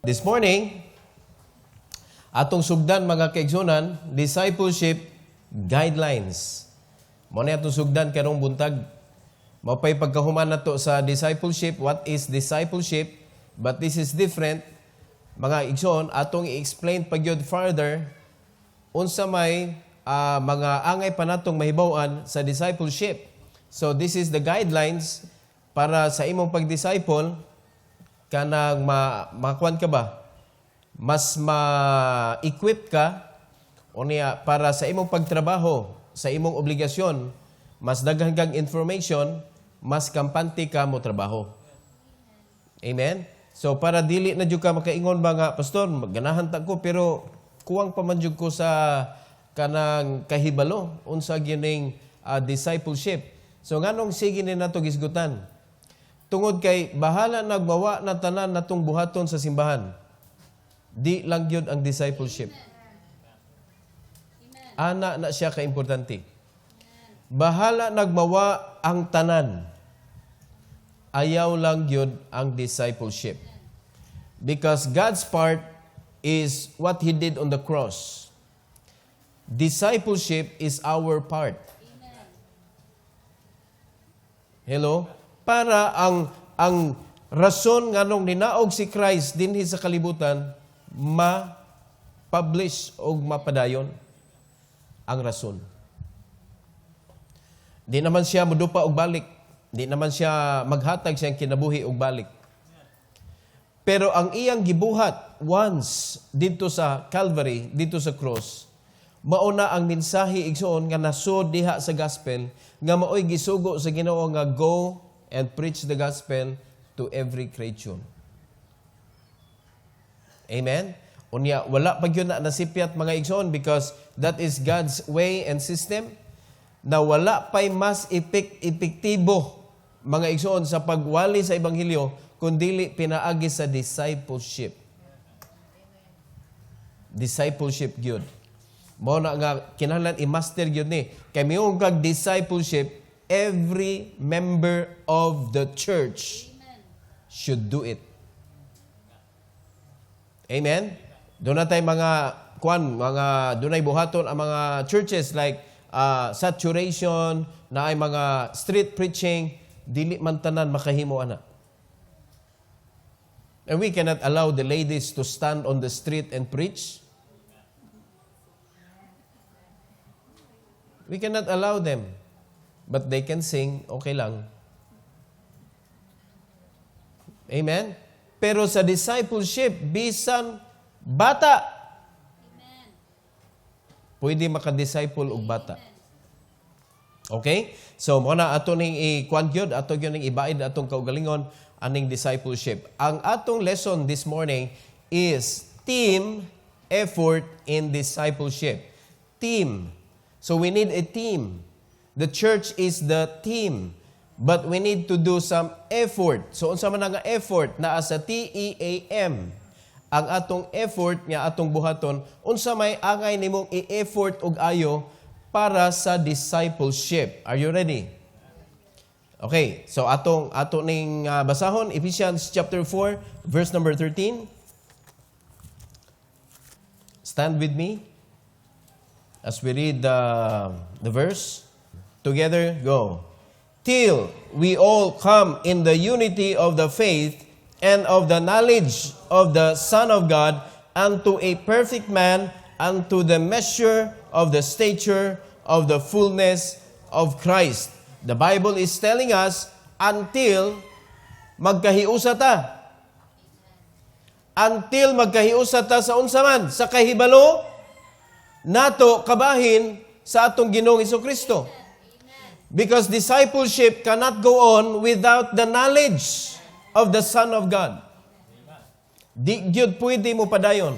This morning, atong sugdan mga kaigsunan, discipleship guidelines. Mo na atong sugdan karong buntag. Mapay pagkahuman nato sa discipleship. What is discipleship? But this is different. Mga igsoon, atong i-explain pagyud further unsa may mga angay pa natong mahibaw-an sa discipleship. So this is the guidelines para sa imong pag-disciple kanang makakuan ka ba? Mas ma-equip ka o niya para sa imong pagtrabaho, sa imong obligasyon, mas daghang kang information, mas kampante ka mo trabaho. Amen? So para dili na jud ka makaingon ba nga, pastor, ganahan ta ko pero kuwang pa man jud ko sa kanang kahibalo unsa gining discipleship. So nganong sige ni nato gisgutan? Tungod kay bahala nagbawa na tanan natong buhaton sa simbahan. Di lang yun ang discipleship. Ana na siya ka-importante. Bahala nagmawa ang tanan. Ayaw lang yun ang discipleship. Because God's part is what He did on the cross. Discipleship is our part. Hello? Para ang rason nganong ninaog si Christ dinhi sa kalibutan ma-publish o mapadayon ang rason. Di naman siya mudupa og balik. Di naman siya maghatag siyang kinabuhi og balik. Pero ang iyang gibuhat once dito sa Calvary, dito sa cross, mauna ang mensahe igsoon nga nasud diha sa gospel nga maoy gisugo sa Ginoo nga go and preach the gospel to every creature. Amen? Unya, wala pa yun na nasipyat mga igsoon because that is God's way and system na wala pa'y mas epektibo mga igsoon sa pagwali sa Ebanghelyo kundili pinaagi sa discipleship. Discipleship gyud. Mao na nga kinahanglan i-master gyud ni. Kay miyong kag discipleship, every member of the church should do it. Amen? Doon na tayo mga dunay buhaton ang mga churches like saturation, na ay mga street preaching, dili man tanan makahimo ana. And we cannot allow the ladies to stand on the street and preach. We cannot allow them. But they can sing, okay lang. Amen? Pero sa discipleship, bisan bata. Amen. Pwede makadisciple og bata. Okay? So, muna ato ning i-kwan gyud, ato gyud ning ibaid atong kaugalingon aning discipleship. Ang atong lesson this morning is team effort in discipleship. Team. So we need a team. The church is the team. But we need to do some effort. So, unsa man nga effort na sa TEAM. Ang atong effort nga atong buhaton, unsa may angay nimong i-effort og ayo para sa discipleship. Are you ready? Okay, so ato ning basahon Ephesians chapter 4 verse number 13. Stand with me as we read the verse. Together, go. Till we all come in the unity of the faith and of the knowledge of the Son of God, unto a perfect man, unto the measure of the stature of the fullness of Christ. The Bible is telling us, until magkahiusa ta. Until magkahiusa ta sa unsa man, sa kahibalo nato kabahin sa atong Ginoong Hesukristo. Because discipleship cannot go on without the knowledge of the Son of God. Di gyud pwede mo padayon.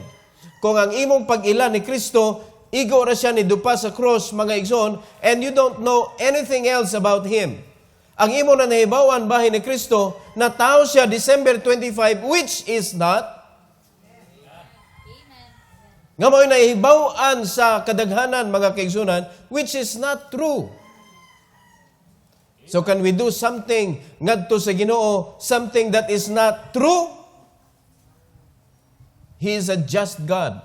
Kung ang imong pag-ila ni Kristo, igo ra siya ni dupa sa cross, mga igsoon, and you don't know anything else about Him. Ang imo na nahibawan bahin ni Kristo, na tao siya December 25, which is not. Nga mo'y nahibawan sa kadaghanan, mga kaigsunan, which is not true. So can we do something ngadto sa Ginoo, something that is not true? He is a just God.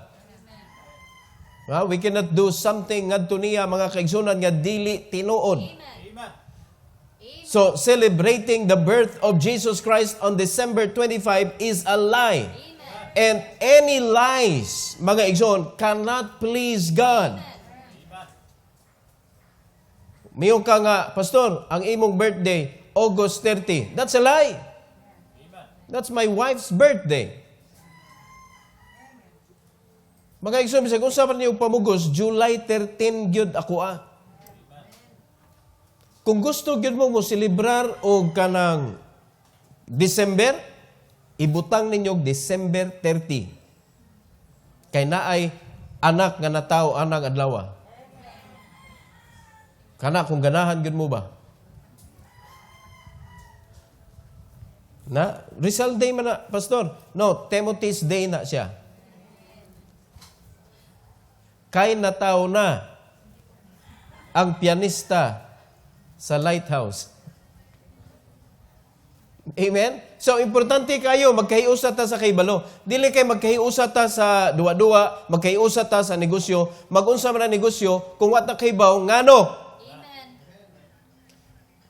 We cannot do something ngadto niya mga kaigsunan nga dili tinuod. So celebrating the birth of Jesus Christ on December 25 is a lie. And any lies, mga igsoon, cannot please God. Mayong ka nga, Pastor, ang imong birthday, August 30. That's a lie. That's my wife's birthday. Mga igsoon, kung saan niyo pamugos, July 13 gyud ako . Kung gusto gyud mo celebrar og kanang December, ibutang ninyo December 30. Kay naay anak nga natawo anang adlaw. Kana kung ganahan gyud mo ba? Na Rizal Day man na, Pastor. No, Timothy's Day na siya. Kay natawo na ang pianista sa Lighthouse. Amen? So, importante kayo, magkahiusa ta sa kaibalo. Dili kay magkahiusa ta sa duwa-duwa, magkahiusa ta sa negosyo, mag-unsa man ang negosyo, kung wat na kaibaw, ngano? Amen.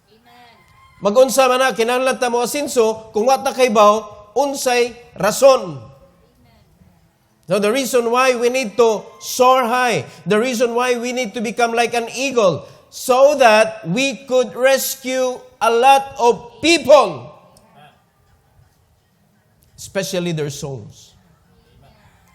Amen. Mag-unsa man na, kinahanglan ta mo asinso, kung wat na kaibaw, unsay rason. So the reason why we need to soar high, the reason why we need to become like an eagle, so that we could rescue a lot of people, especially their souls.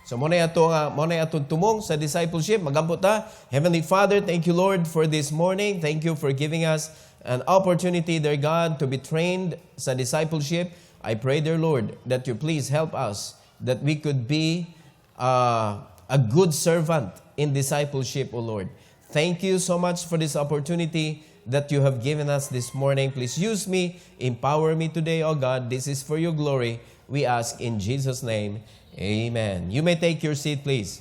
So muna atong tumong sa discipleship, magambot ta. Heavenly Father, thank you, Lord, for this morning. Thank you for giving us an opportunity, dear God, to be trained sa discipleship. I pray, dear Lord, that you please help us, that we could be a good servant in discipleship, O Lord. Thank you so much for this opportunity that you have given us this morning. Please use me, empower me today, O God. This is for your glory. We ask in Jesus' name, amen. You may take your seat, please.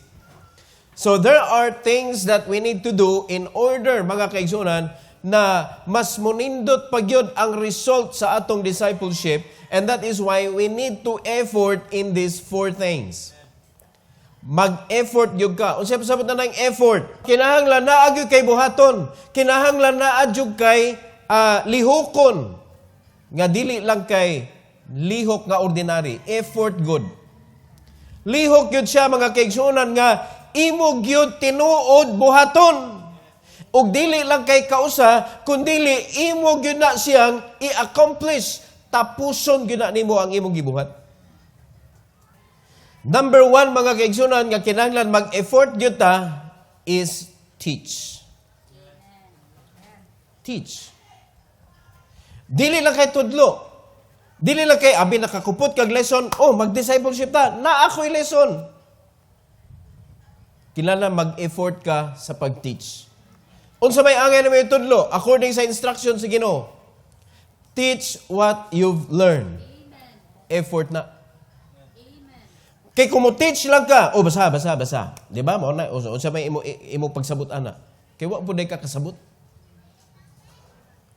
So there are things that we need to do in order, mga kaigsunan, na mas munindot pagyod ang result sa atong discipleship, and that is why we need to effort in these 4 things. Mag-effort gyud ka. Unsa pasabot na ng effort? Kinahanglan naa gyud kay buhaton. Kinahanglan naa gyud kay lihokon. Nga dili lang kay lihok nga ordinary. Effort good. Lihok gyud siya mga kaigsunan nga imo gyud tinuod buhaton. Ug dili lang kay kausa, kundili imo gyud na siyang i-accomplish. Tapuson gyud na nimo ang imong gibuhat. Number 1, mga kaigsunan, nga kinahanglan mag-effort gyud ta is teach. Teach. Dili lang kay tudlo. Dili lang kay abi nakakupot kag lesson, mag-discipleship ta, na ako'y lesson. Kinahanglan mag-effort ka sa pag-teach. Unsa may angay na may tudlo according sa instruction sa Ginoo. Teach what you've learned. Effort na. Kay kung mo teach lang ka, basa. Di ba? Unsa may imo pagsabot ana. Kay wa po day ka kasabot.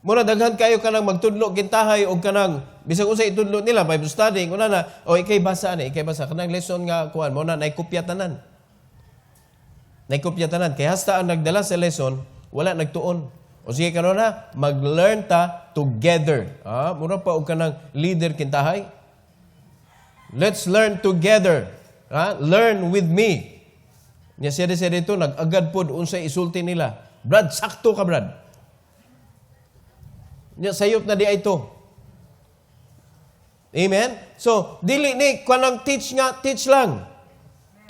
Muna daghan kayo kanang magtudlo kintahay og kanang bisag unsay itudlo nila Bible study una na ikay basa kanang lesson nga kuan mo na naikopya tanan. Kay hasta ang nagdala sa lesson wala nagtuon. O sige karon na mag-learn ta together. Mura pa og kanang leader kintahay. Let's learn together. Learn with me. Nya siya dito, nag-agad po unsay isulti nila. Brad, sakto ka, Brad. Nya sayop na di ay ito. Amen? So, dili ni, kanang teach lang.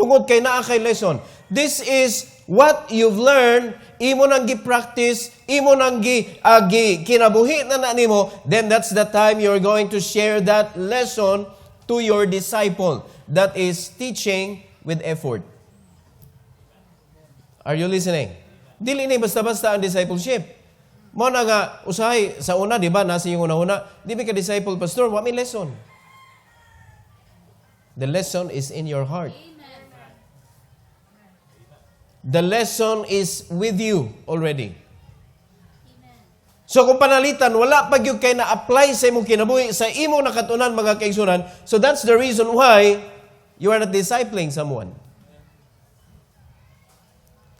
Tungod kay naa kay lesson. This is what you've learned, imo nang gi-practice, imo nang kinabuhi na nimo, then that's the time you're going to share that lesson to your disciple. That is teaching with effort. Are you listening? Dili ni basta-basta ang discipleship. Mo na nga, usahay, sa una, di ba, nasa yung una-una, di ba ka disciple, pastor, what may lesson? The lesson is in your heart. The lesson is with you already. So kung panalitan, wala pag yung kay na-apply sa imong kinabuhi, sa imong nakatunan mga kaigsunan. So that's the reason why You are not discipling someone.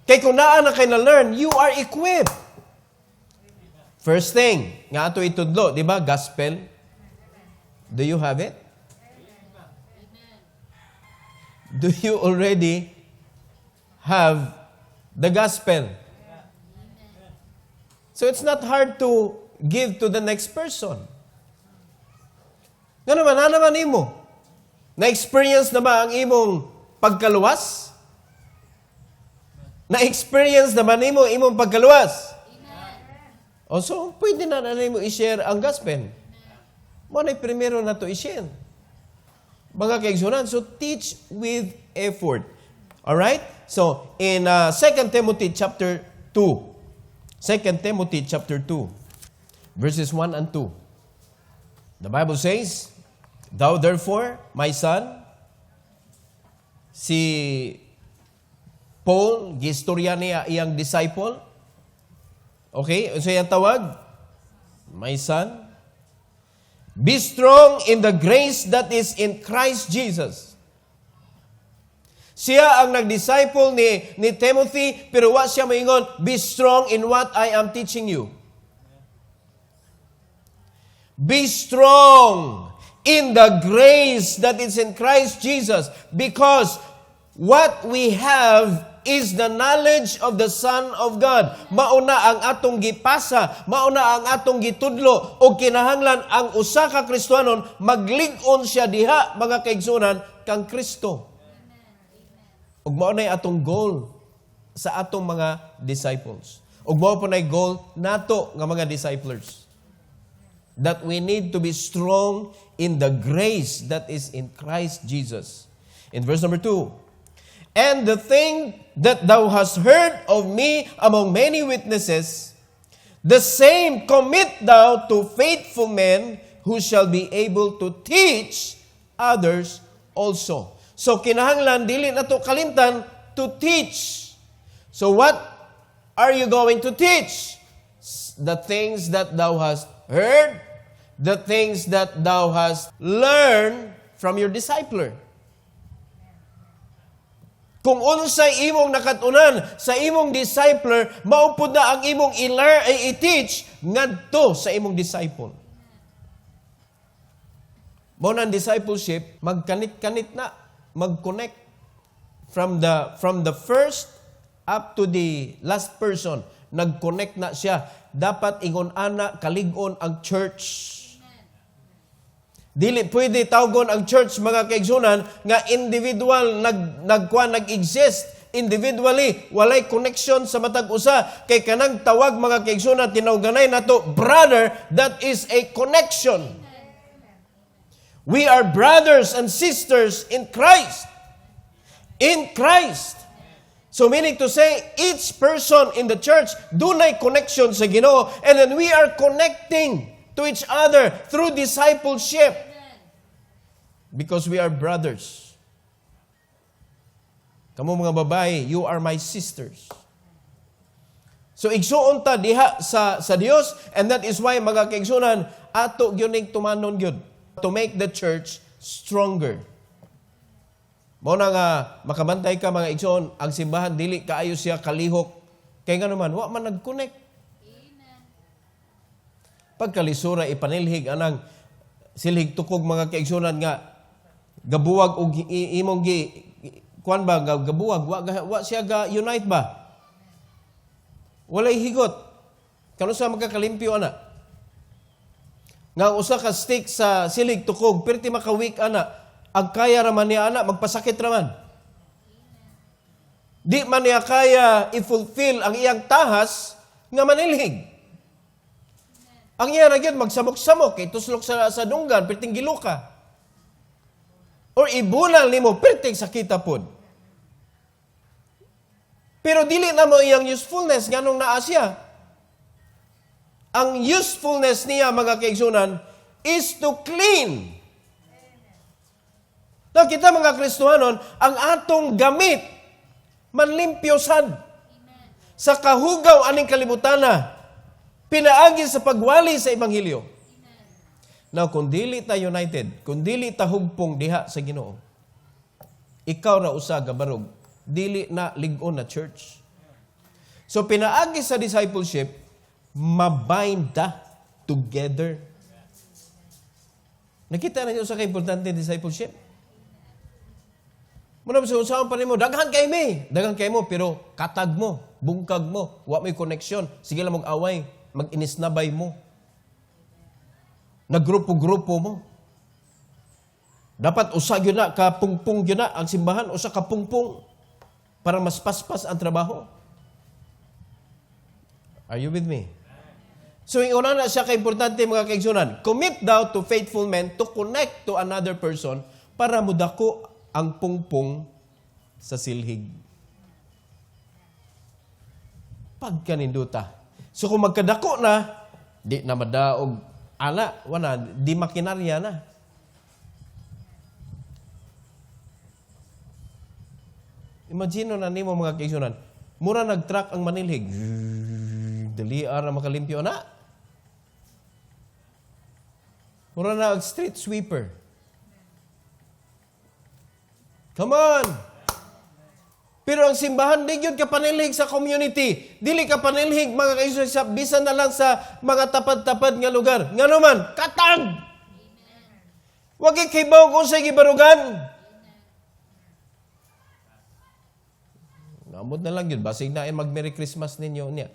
Kay kung naa na kayo na learn, you are equipped. First thing, nga ato itudlo, di ba? Gospel. Do you have it? Do you already have the gospel? So it's not hard to give to the next person. Nga naman imo? Na-experience na ba ang imong pagkaluwas? Na-experience na ba nimo imong pagkaluwas? O so, pwede na nimo i-share ang gospel. Mo na primero na to i-share. Mga kaigsunan, so teach with effort. Alright? So, in 2 Timothy chapter 2, 2 Timothy chapter 2, verses 1 and 2. The Bible says, Thou therefore, my son, si Paul, gistorya niya iyang disciple. Okay? So yung tawag, my son, be strong in the grace that is in Christ Jesus. Siya ang nag-disciple ni Timothy, pero wa siya maingon, be strong in what I am teaching you. Be strong in the grace that is in Christ Jesus, because what we have is the knowledge of the Son of God. Mauna ang atong gipasa, mauna ang atong gitudlo, o kinahanglan ang usa ka Kristohanon maglig-on siya diha, mga kaigsunan, kang Kristo. Ug mao nay atong goal sa atong mga disciples. Ug mao po nay goal nato nga mga disciples. That we need to be strong in the grace that is in Christ Jesus. In verse number 2, and the thing that thou hast heard of me among many witnesses, the same commit thou to faithful men who shall be able to teach others also. So, kinahanglan, dili na to kalimtan to teach. So, what are you going to teach? The things that thou hast heard, the things that thou hast learned from your discipler. Kung unsay imong nakatunan sa imong discipler, maupod na ang imong i-teach ngadto sa imong disciple. Mao nang discipleship, magkanit-kanit na, mag-connect from the first up to the last person. Nag-connect na siya. Dapat ingon ana kalig-on ang church. Dili pwede tawgon ang church, mga kaigsunan, nga individual nag-exist individually, walay connection sa matag usa. Kay kanang tawag, mga kaigsunan, tinawganay nato brother, that is a connection. We are brothers and sisters in Christ. In Christ. So meaning to say, each person in the church dunay connection sa Ginoo, and then we are connecting to each other through discipleship. Because we are brothers. Kamu mga babae, you are my sisters. So igsuon ta diha sa Dios, and that is why, mga kaigsunan, ato gyuning tumanon gyud to make the church stronger. Mao na nga makabantay ka, mga igsoon, ang simbahan dili kaayo siya kalihok. Kay nga naman wa man nag-connect. Amen. Pagkalisura ipanilhig anang silhig tukog, mga kaigsunan, nga gabuwag og imong kuan ba gabuwag wa siya ga unite ba? Walay higot. Kano sa magkakalimpyo ana? Nga usa ka stick sa silig tukog, perti makawik ana, ang kaya raman niya ana, magpasakit raman. Di man niya kaya i-fulfill ang iyang tahas nga manilhig. Ang iya na gyud magsamok-samok, tuslok sa dunggan, perting giluka. Or ibulal nimo, perting sakita pod. Pero dili na mo iyang usefulness nganong naa siya. Ang usefulness niya, mga kaigsunan, is to clean. Na kita, mga Kristohanon, ang atong gamit manlimpyo sad. Sa kahugaw aning kalimutana, pinaagi sa pagwali sa Ebanghelyo. Now, kung dili ta united, kung dili ta hugpong diha sa Ginoo, ikaw ra usa ka barog, dili na lig-on na church. So pinaagi sa discipleship, mabind ta together. Nakita na niyo sa ka-importante discipleship? Muna sa usahan pa rin mo, daghan kay mo, pero katag mo, bungkag mo, wa may connection, sige lang mag-away, mag-inisnabay mo. Naggrupo-grupo mo. Dapat usa yun na, kapungpong yun na, ang simbahan, usa kapungpong, para mas paspas ang trabaho. Are you with me? So, yung una na siya ka-importante mga kaigsunan, commit thou to faithful men to connect to another person para mudako ang pungpong sa silhig. Pagkaninduta. So, kung magkadako na, di na madaog, wala, di makinarya na. Imagine na nimo mga kaigsunan, mura nag-truck ang manilhig. Dali ara makalimpyo na. Mura na ang street sweeper. Come on! Pero ang simbahan, di yun ka panilhig sa community. Dili ka panilhig, mga kaisunan, sa bisan na lang sa mga tapad-tapad nga lugar. Nga naman, katag! Huwag ikibaw kung sa gibarugan. Namod na lang yun. Basig na mag-Merry Christmas ninyo niya.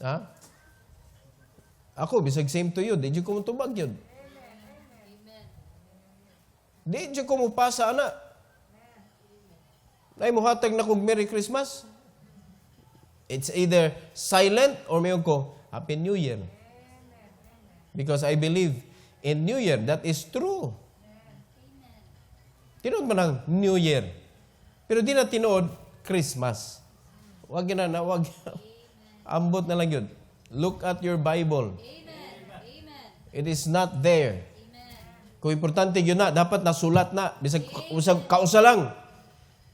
Ha? Ako, bisag same to you. Di ko mo tubag yun. Di ko mo pasa, ana. Ay, muhatag na kong Merry Christmas. It's either silent or mayon ko, Happy New Year. Because I believe in New Year. That is true. Tinood man ang New Year. Pero di na tinood Christmas. Wag na, wag. Ambot na lang yun. Look at your Bible. Amen. It is not there. Amen. Kung importante yun na, dapat nasulat na. Bisag kausa lang.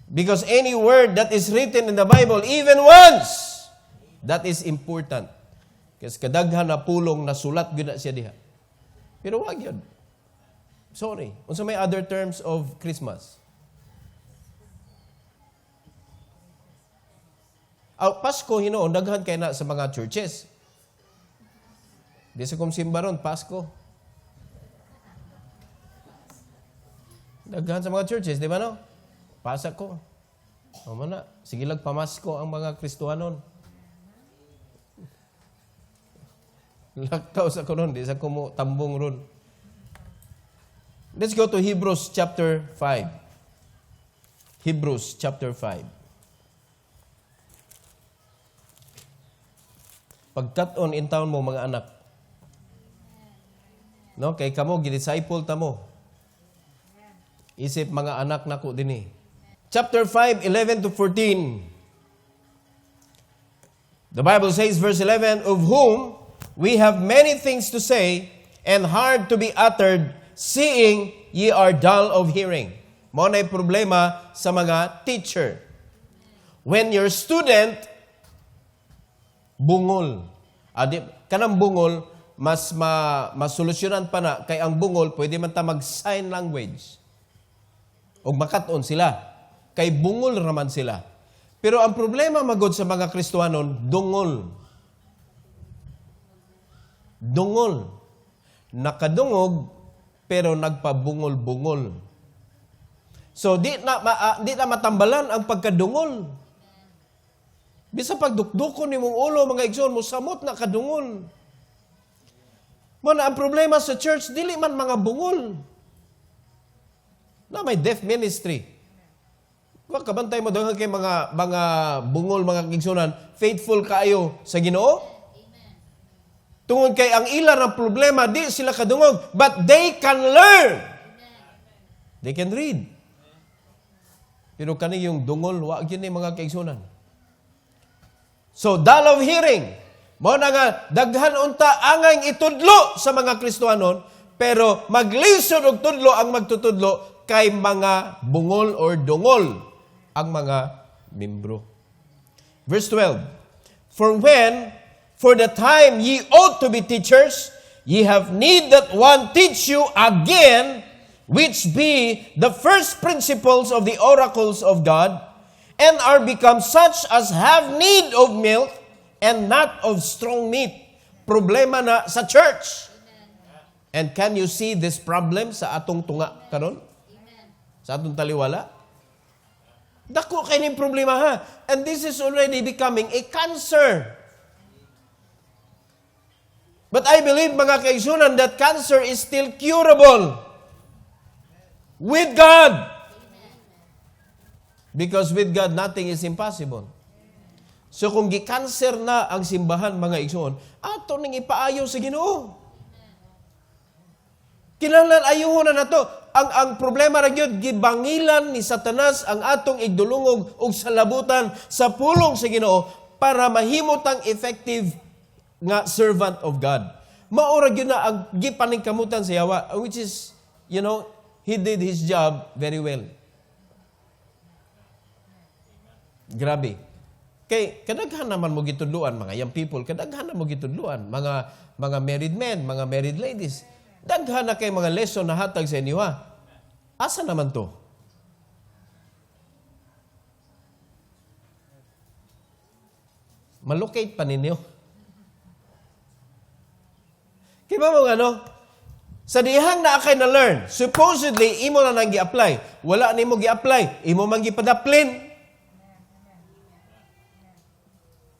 Because any word that is written in the Bible, even once, that is important. Kasi kadaghan na pulong nasulat yun na siya diha. Pero wag yun. Sorry. Unsa may other terms of Christmas? Pasko, hinoon, daghan kayo na sa mga churches. Di sa kumsimba ron, Pasko. Daghan sa mga churches, di ba no? Pasak ko. O man na, sige lang pamasko ang mga Kristuhanon. Laktaw sa kunon, di sa kumo tambong ron. Let's go to Hebrews chapter 5. Hebrews chapter 5. Pagkat-on in town mo mga anak. No, kay kamo gidisciple ta mo. Isip mga anak nako dinhi. Chapter 5, 11 to 14. The Bible says, verse 11, of whom we have many things to say and hard to be uttered, seeing ye are dull of hearing. Mo na'y problema sa mga teacher. When your student bungol. Kanang bungol, mas masolusyonan pa na, kay ang bungol, pwede man ta mag-sign language. O makat-on sila. Kay bungol raman sila. Pero ang problema magod sa mga Kristuhanon, dungol. Dungol. Nakadungog, pero nagpabungol-bungol. So, di na matambalan ang pagkadungol. Bisa pagdukdukon ni mong ulo, mga igsoon, mo samot na kadungol. Muna, ang problema sa church, dili man mga bungol. Na may deaf ministry. Kung kabantay mo doon kay mga bungol, mga igsoonan, faithful kaayo sa Ginoo. Tungod kay ang ila ng problema, di sila kadungog, but they can learn. They can read. Pero kani yung dungol, wag yun mga kaigsunan. So, dull of hearing. Mo na nga, daghan unta angay itudlo sa mga Kristuhanon, pero maglisod og tudlo ang magtutudlo kay mga bungol or dungol ang mga membro. Verse 12. For the time ye ought to be teachers, ye have need that one teach you again, which be the first principles of the oracles of God, and are become such as have need of milk, and not of strong meat. Problema na sa church. And can you see this problem sa atong tunga karon? Sa atong taliwala? Dako kay ning problema ha. And this is already becoming a cancer. But I believe, mga kaigsunan, that cancer is still curable with God. Because with God, nothing is impossible. So kung gi-cancer na ang simbahan, mga igsoon, ato ning ipaayo sa Ginoo. Kinahanglan ayuhon na nato. Ang problema ra gyud, gibangilan ni Satanas ang atong igdulungog og salabutan sa pulong sa Ginoo para mahimot ang effective nga servant of God. Maura gyud na ang gipaningkamutan sa Yawa, which is, he did his job very well. Grabe. Kay kadaghan naman mo gitudluan mga young people, kadaghan na mo gitudluan mga married men, mga married ladies. Daghan na kay mga lesson na hatag sa inyo ha. Asa naman to? Malocate pa ninyo. Kaya mo sa dihang na akay na learn, supposedly, imo na nang gi-apply. Wala nimo gi-apply, imo man gipadaplin.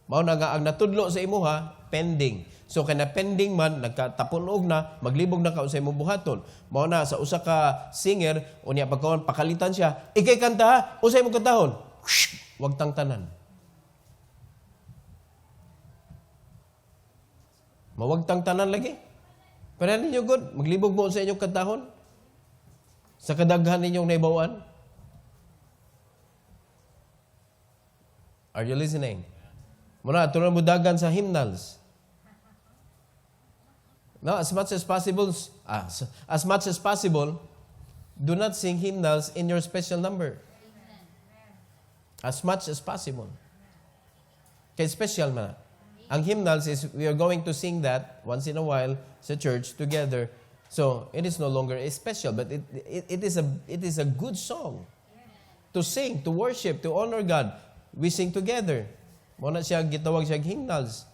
Mao na nga ang natudlo sa imo ha, pending. So kana pending man, nagkatapunog na, maglibog na ka sa imong buhaton. Mao na sa usa ka singer, unya pagkaon pakalitan siya, ikay kanta ha, usa imong kantahon. Wag tang tanan. Mawag tang tanan lagi. Para ninyo good, maglibog mo sa inyong kantahon. Sa kadaghan ninyong naibawan. Are you listening? Muna, ito na mudagan sa hymnals. No, as much as possible, do not sing hymnals in your special number. As much as possible. Kaya special man. Ang hymnals is, we are going to sing that once in a while sa church together. So, it is no longer a special, but it is a good song to sing, to worship, to honor God. We sing together. Muna siya, gitawag siya hymnals.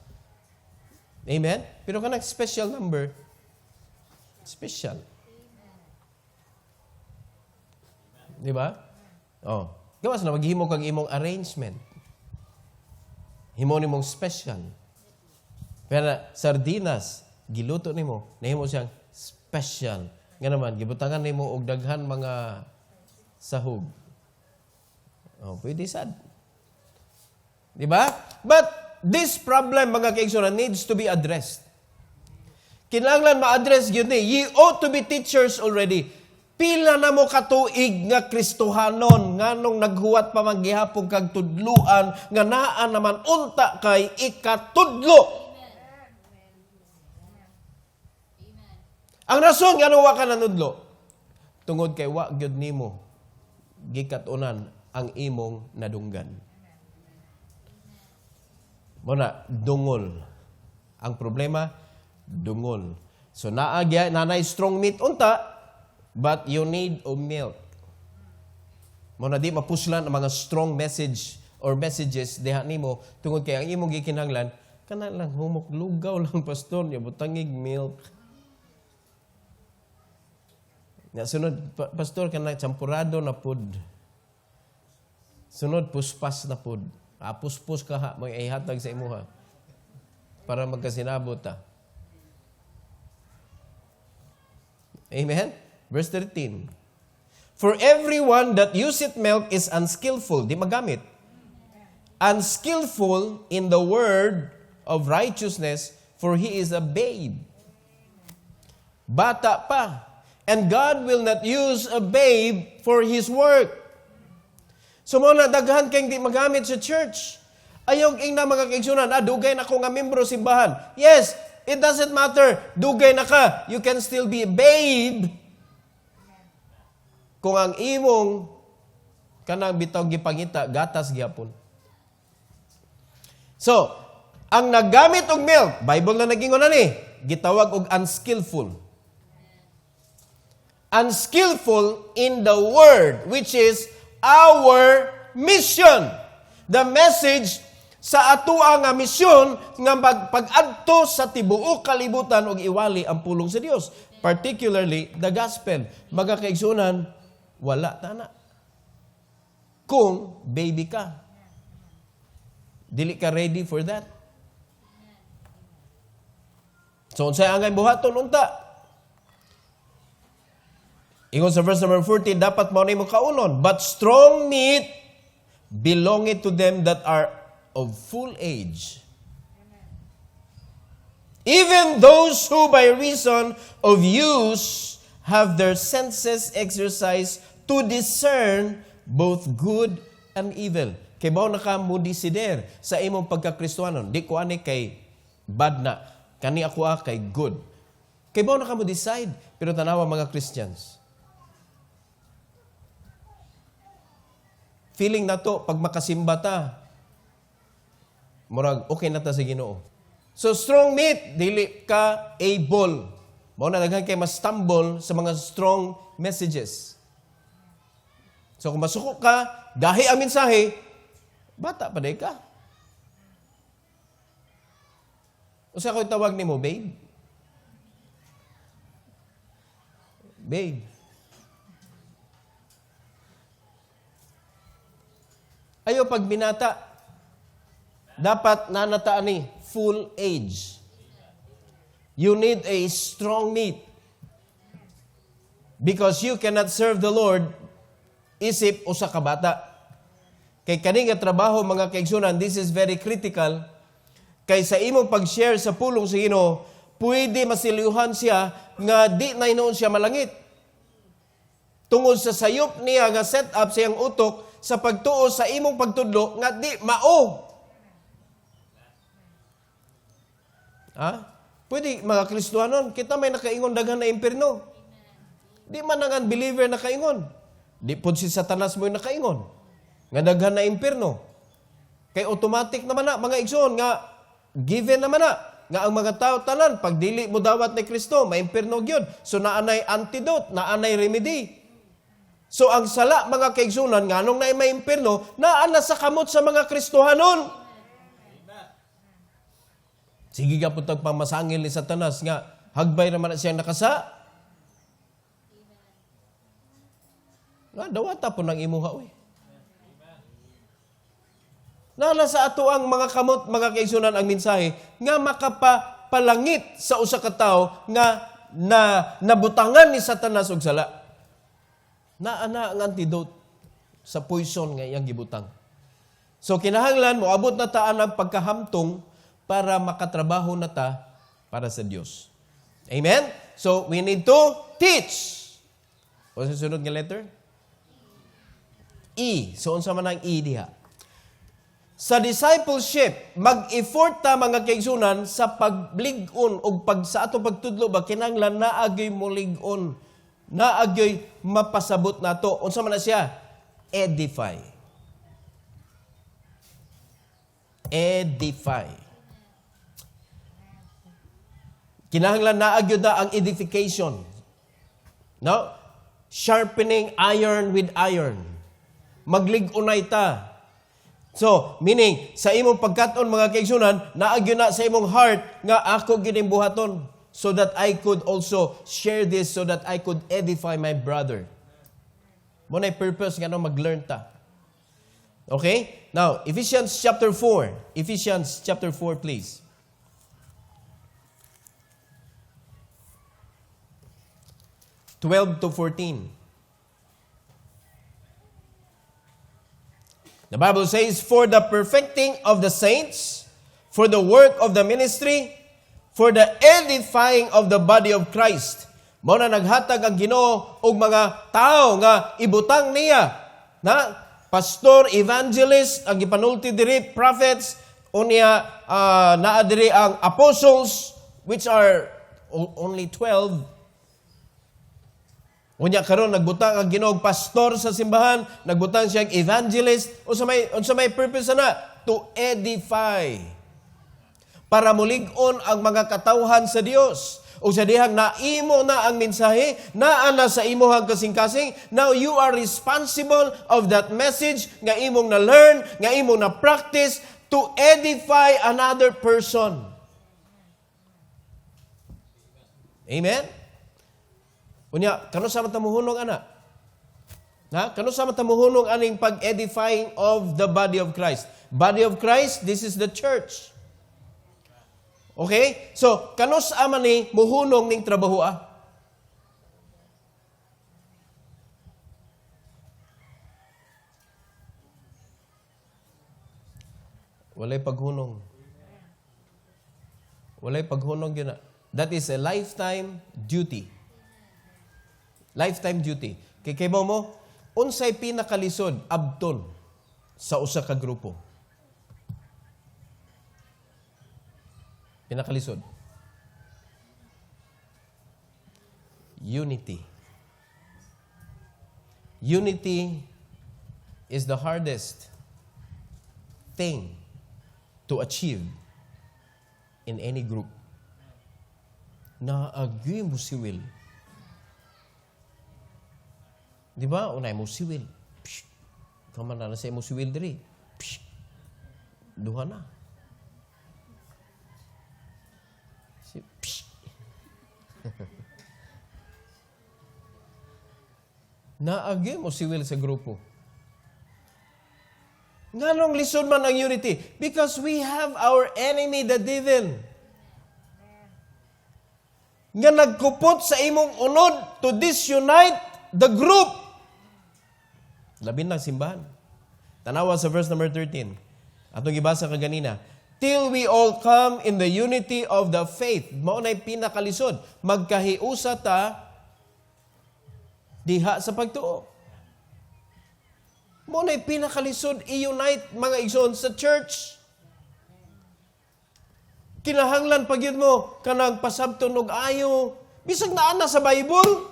Amen? Pero kanang special number, special. Di ba? Oh. Gawas na, maghimo kang imong arrangement. Himo ni mong special. Pero sardinas, giluto nimo, nahimo siyang special. Nga naman, gibutangan nimo og daghan mga sahog. Oh, pwede sad. Di ba? But this problem, mga kaigsunan, needs to be addressed. Kinahanglan ma-address yun eh. Ye ought to be teachers already. Pila na mo katuig nga Kristohanon, nganong naghuwat pa manggihapon kag tudluan, nga naa naman unta kay ikatudlo. Ang rason nga wa ka nanudlo, tungod kay wa gyud nimo gikatunan ang imong nadunggan. Muna, dungol. Ang problema, dungol. So nanay strong meat unta, but you need of milk. Muna di mapuslan ang mga strong message or messages diha nimo tungod kay ang imong gikinahanglan kana lang humok lugaw lang pastor niya butangig milk. Ya sunod pastor kana champurado na pud. Sunod puspas na pud. Puspos ka ha mo ihatag sa imuha para magkasinabot ta. Amen. Verse 13. For everyone that useth milk is unskillful, di magamit. Unskillful in the word of righteousness, for he is a babe. Bata pa. And God will not use a babe for His work. So muna, daghan kayong di magamit sa church. Ayaw king na mga kaigsunan, dugay na ko nga membro simbahan. Yes, it doesn't matter. Dugay na ka. You can still be a babe. Kung ang imong kanang bitaw gipangita, gatas gyapon. So, ang naggamit og milk, Bible na nagingon ani, gitawag og unskillful. Unskillful in the word, which is our mission. The message sa atoa nga misyon nga pag-adto sa tibuok kalibutan og iwali ang pulong sa Dios, particularly the gospel. Mga kaigsunan, wala tana. Kung baby ka, dili ka ready for that. So unsay angay buhaton unta? Ingon sa verse number 14, dapat mao nimo kaunon, but strong meat belongeth to them that are of full age. Even those who by reason of use have their senses exercised to discern both good and evil. Kay bao na ka mo desider sa imong pagkakristohanon. Di ko ani kay bad na. Kani ako kay good. Kay bao na ka mo decide. Pero tanawa mga Christians. Feeling na to, pag makasimba ta, murag, okay na ta sa Ginoo. So, strong meat, dili ka able. Mao na daghan kay mas stumble sa mga strong messages. So, kung masuko ka, gahi ang mensahe, bata pa day ka. O sa ako'y tawag ni mo, babe? Babe. Ayo pag binata, dapat nanataan ni full age. You need a strong meat. Because you cannot serve the Lord isip usa ka bata. Kay kani nga trabaho mga kaigsunan, this is very critical. Kay sa imong pag-share sa pulong sa Ginoo, pwede masiliuhan siya nga di na inoon siya malangit. Tungod sa sayop niya nga set up sa iyang utok sa pagtuo sa imong pagtudlo nga di mao. Pwede mga Kristohanon, kita may nakaingon daghan na impierno. Di man nga believer nakaingon. Di pud si Satanas mo nakaingon. Nga daghan na impierno. Kay automatic naman na mga igsoon nga given naman na nga ang mga tao tanan pag dili mo dawat ni Kristo, maimpierno gyud. So naanay antidote, naanay remedy. So ang sala mga kaigsunan nganong na may impierno naa na sa kamot sa mga Kristohanon. Sige ka putag pamasangil ni Satanas nga hagbay naman na siyang nakasa. Na dawata po ng imuha oy. Nana sa ato ang mga kamot mga kaigsunan ang mensahe nga makapalangit sa usa ka tawo nga nabutangan ni Satanas og sala. Naana ang antidote sa poison nga iyang gibutang. So kinahanglan mo abot na ta ang pagkahamtong para makatrabaho na ta para sa Dios. Amen? So we need to teach. O sa sunod nga letter? E. So unsa man ang E diha? Sa discipleship, mag-effort ta mga kaigsunan sa paglig-on o sa ato pagtudlo ba kinahanglan naagay mo lig-on. Naagay mapasabot nato. Unsa man na siya? Edify. Edify. Kinahanglan naagyo na ang edification. No? Sharpening iron with iron. Maglig-unay ta. So, meaning, sa imong pagkaton mga kaigsunan, naagyo na sa imong heart nga ako gining buhaton. So that I could also share this, so that I could edify my brother. Muna'y purpose nga mag-learn ta. Okay? Now, Ephesians chapter 4. Ephesians chapter 4, please. (12 to 14). The Bible says, "For the perfecting of the saints, for the work of the ministry, for the edifying of the body of Christ." Mao na naghatag ang Ginoo og mga tao nga ibutang niya na pastor, evangelist, ang gipanulti diri prophets, unya naa diri ang apostles, which are only 12. Unya karon nagbutang ang Ginoo og pastor sa simbahan, nagbutang siya og evangelist, unsa may purpose na to edify. para mulig-on ang mga katawhan sa Dios. O sa dihang naimo na ang mensahe, naana sa imuhang kasing-kasing, now you are responsible of that message nga imong na-learn, nga imong na-practice to edify another person. Amen? Unya, kano sa matamuhunong, ana? Kano sa matamuhunong aning pag-edifying of the body of Christ? Body of Christ, this is the church. Okay? So, kano sa man ni muhunong ning trabaho Walay paghunong. Walay paghunong yun na. That is a lifetime duty. Lifetime duty. Kay mo, unsay pinakalisod abton sa usa ka grupo. Pinakalisod. Unity. Unity is the hardest thing to achieve in any group. Naagi mo si Will. Di ba? Unay mo si Will. Kaman na sa mo si Will diri. Duha na. Naagi mo si Will sa grupo. Nganong lisod man ang unity? Because we have our enemy, the devil. Nga nagkupot sa imong unod to disunite the group. Labin lang simbahan. Tanawa sa verse number 13. Atong gibasa kaganina. Till we all come in the unity of the faith. Mao na'y pinakalisod. Magkahiusa ta diha sa pagtuo. Mao na'y pinakalisod i-unite mga igsoon sa church. Kinahanglan pagyud mo kanang pasabton og ayo. Bisag naa na sa Bible.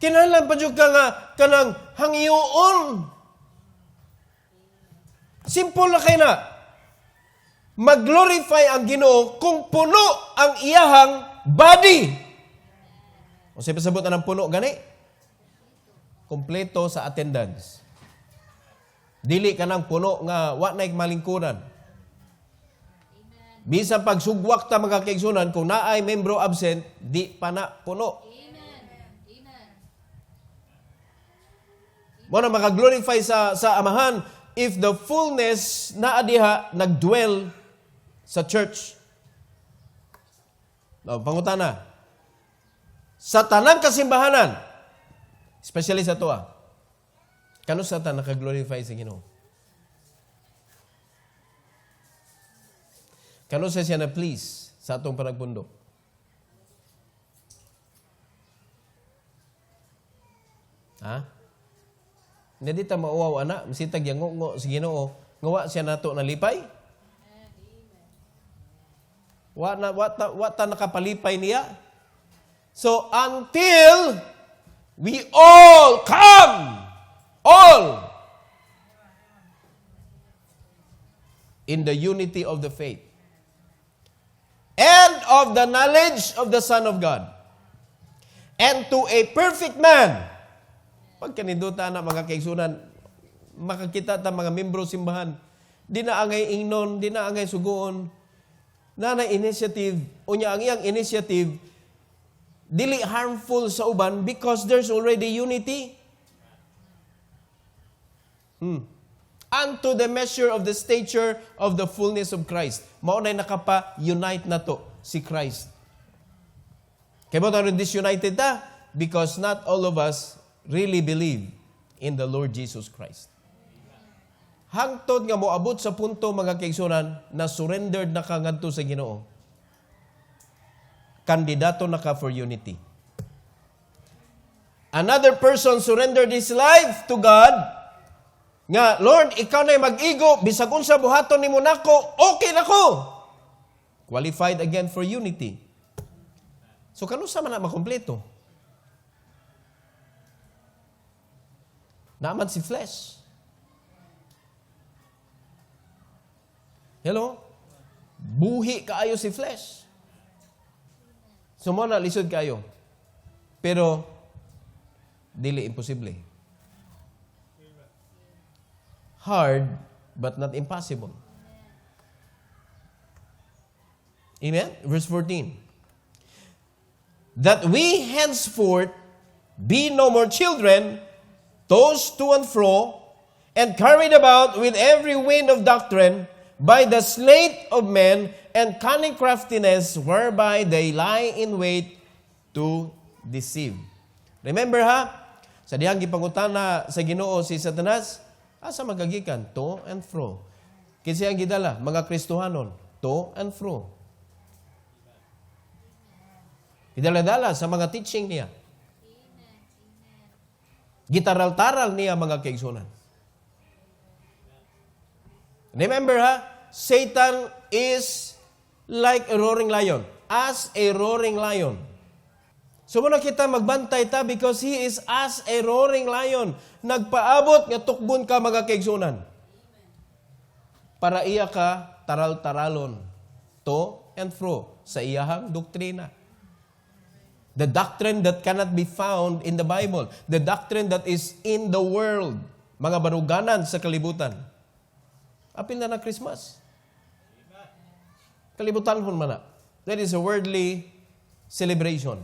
Kinahanglan pagyud ka nga kanang hangyoon. Simple na kay na. Mag-glorify ang Ginoo kung puno ang iyahang body. O siya pasabot na ng puno, gani? Kompleto sa attendance. Dili ka ng puno nga wa na'y malingkuran. Bisan pag sugwak ta mga kaigsunan, kung naay membro absent, di pa na puno. Mo na maka-glorify sa amahan if the fullness na adiha nagdwell sa church. No, pangutana. Sa tanang kasimbahanan, especially sa to kano sa ta naka-glorify sa Ginoo? Kano sa siya na please sa atong panagpundok? Hindi ta mauwaw ana, masitag yang ngo si Ginoo, ngawa siya nato nalipay? Wa ta nakapalipay niya? So until we all come, all in the unity of the faith and of the knowledge of the Son of God, and to a perfect man. Pag kaniduta na mga kaigsunan, makakita ta mga membro simbahan, di na angay ingnon, di na angay sugoon, na initiative, unya ang iyang initiative, dili harmful sa uban because there's already unity. Unto the measure of the stature of the fullness of Christ. Maunay nakapa-unite na to si Christ. Kaya ba tayo disunited ta? Because not all of us really believe in the Lord Jesus Christ. Hangtod nga moabot sa punto mga kaigsunan na surrendered na ka ngadto sa Ginoo. Kandidato na ka for unity. Another person surrendered his life to God. Nga, Lord, ikaw na'y mag-igo, bisag unsa buhaton nimo nako, okay nako. Qualified again for unity. So kanu sa man na makompleto? Naaman si flesh. Hello? Buhi kaayo si flesh. So mo na lisod kayo. Pero dili imposible. Hard but not impossible. Amen? Verse 14. That we henceforth be no more children, tossed to and fro, and carried about with every wind of doctrine, by the sleight of men and cunning craftiness, whereby they lie in wait to deceive. Remember ha, sa dihang gipangutana sa Ginoo si Satanas, asa magagikan? To and fro. Kinsa ang gidala? Mga Kristohanon. To and fro. Gidala-dala sa mga teaching niya. Gitaral-taral niya mga kaigsunan. Remember ha, Satan is like a roaring lion. As a roaring lion. So muna kita magbantay ta because he is as a roaring lion. Nagpaabot nga tukbon ka mga kaigsunan. Para iya ka taral-taralon. To and fro sa iyahang doktrina. The doctrine that cannot be found in the Bible. The doctrine that is in the world. Mga baruganan sa kalibutan. Apil na Christmas. Kalibutan hon man na. That is a worldly celebration.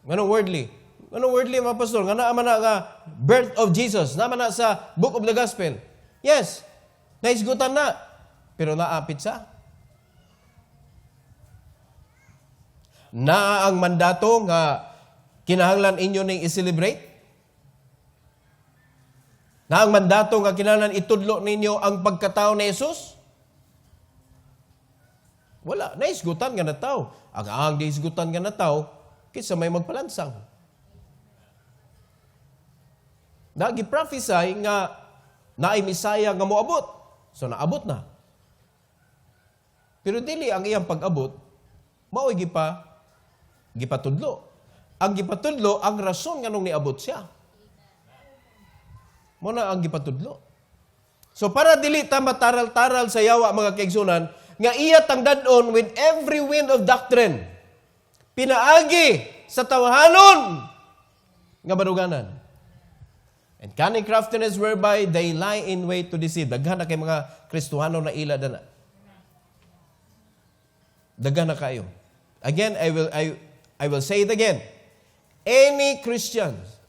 Anong worldly? Anong worldly mga pastor? Nga naman na nga birth of Jesus. Naman na sa book of the gospel. Yes. Naisgutan na. Pero naapit sa? Na ang mandato nga kinahanglan inyo ning i-celebrate? Na ang mandato nga kinahanglan itudlo ninyo ang pagkatao ni Jesus? Wala. Naisgutan nga na tao. Ang naisgutan nga na tao, kaysa may magpalansang. Nagi-prophesy nga naay Misaya nga moabot. So naabot na. Pero dili ang iyang pag-abot, mao'y gipatudlo. Ang gipatudlo, ang rason nga nung niabot siya. Muna ang gipatudlo. So para dili ta mataral-taral sa yawa mga kaigsunan, nga iya tangdadon with every wind of doctrine. Pinaagi sa tawahanon nga baruganan. And cunning craftiness whereby they lie in wait to deceive. Daghan na kay mga Kristohano na ila dana. Daghan na kayo. Again, I will say it again. Any Christians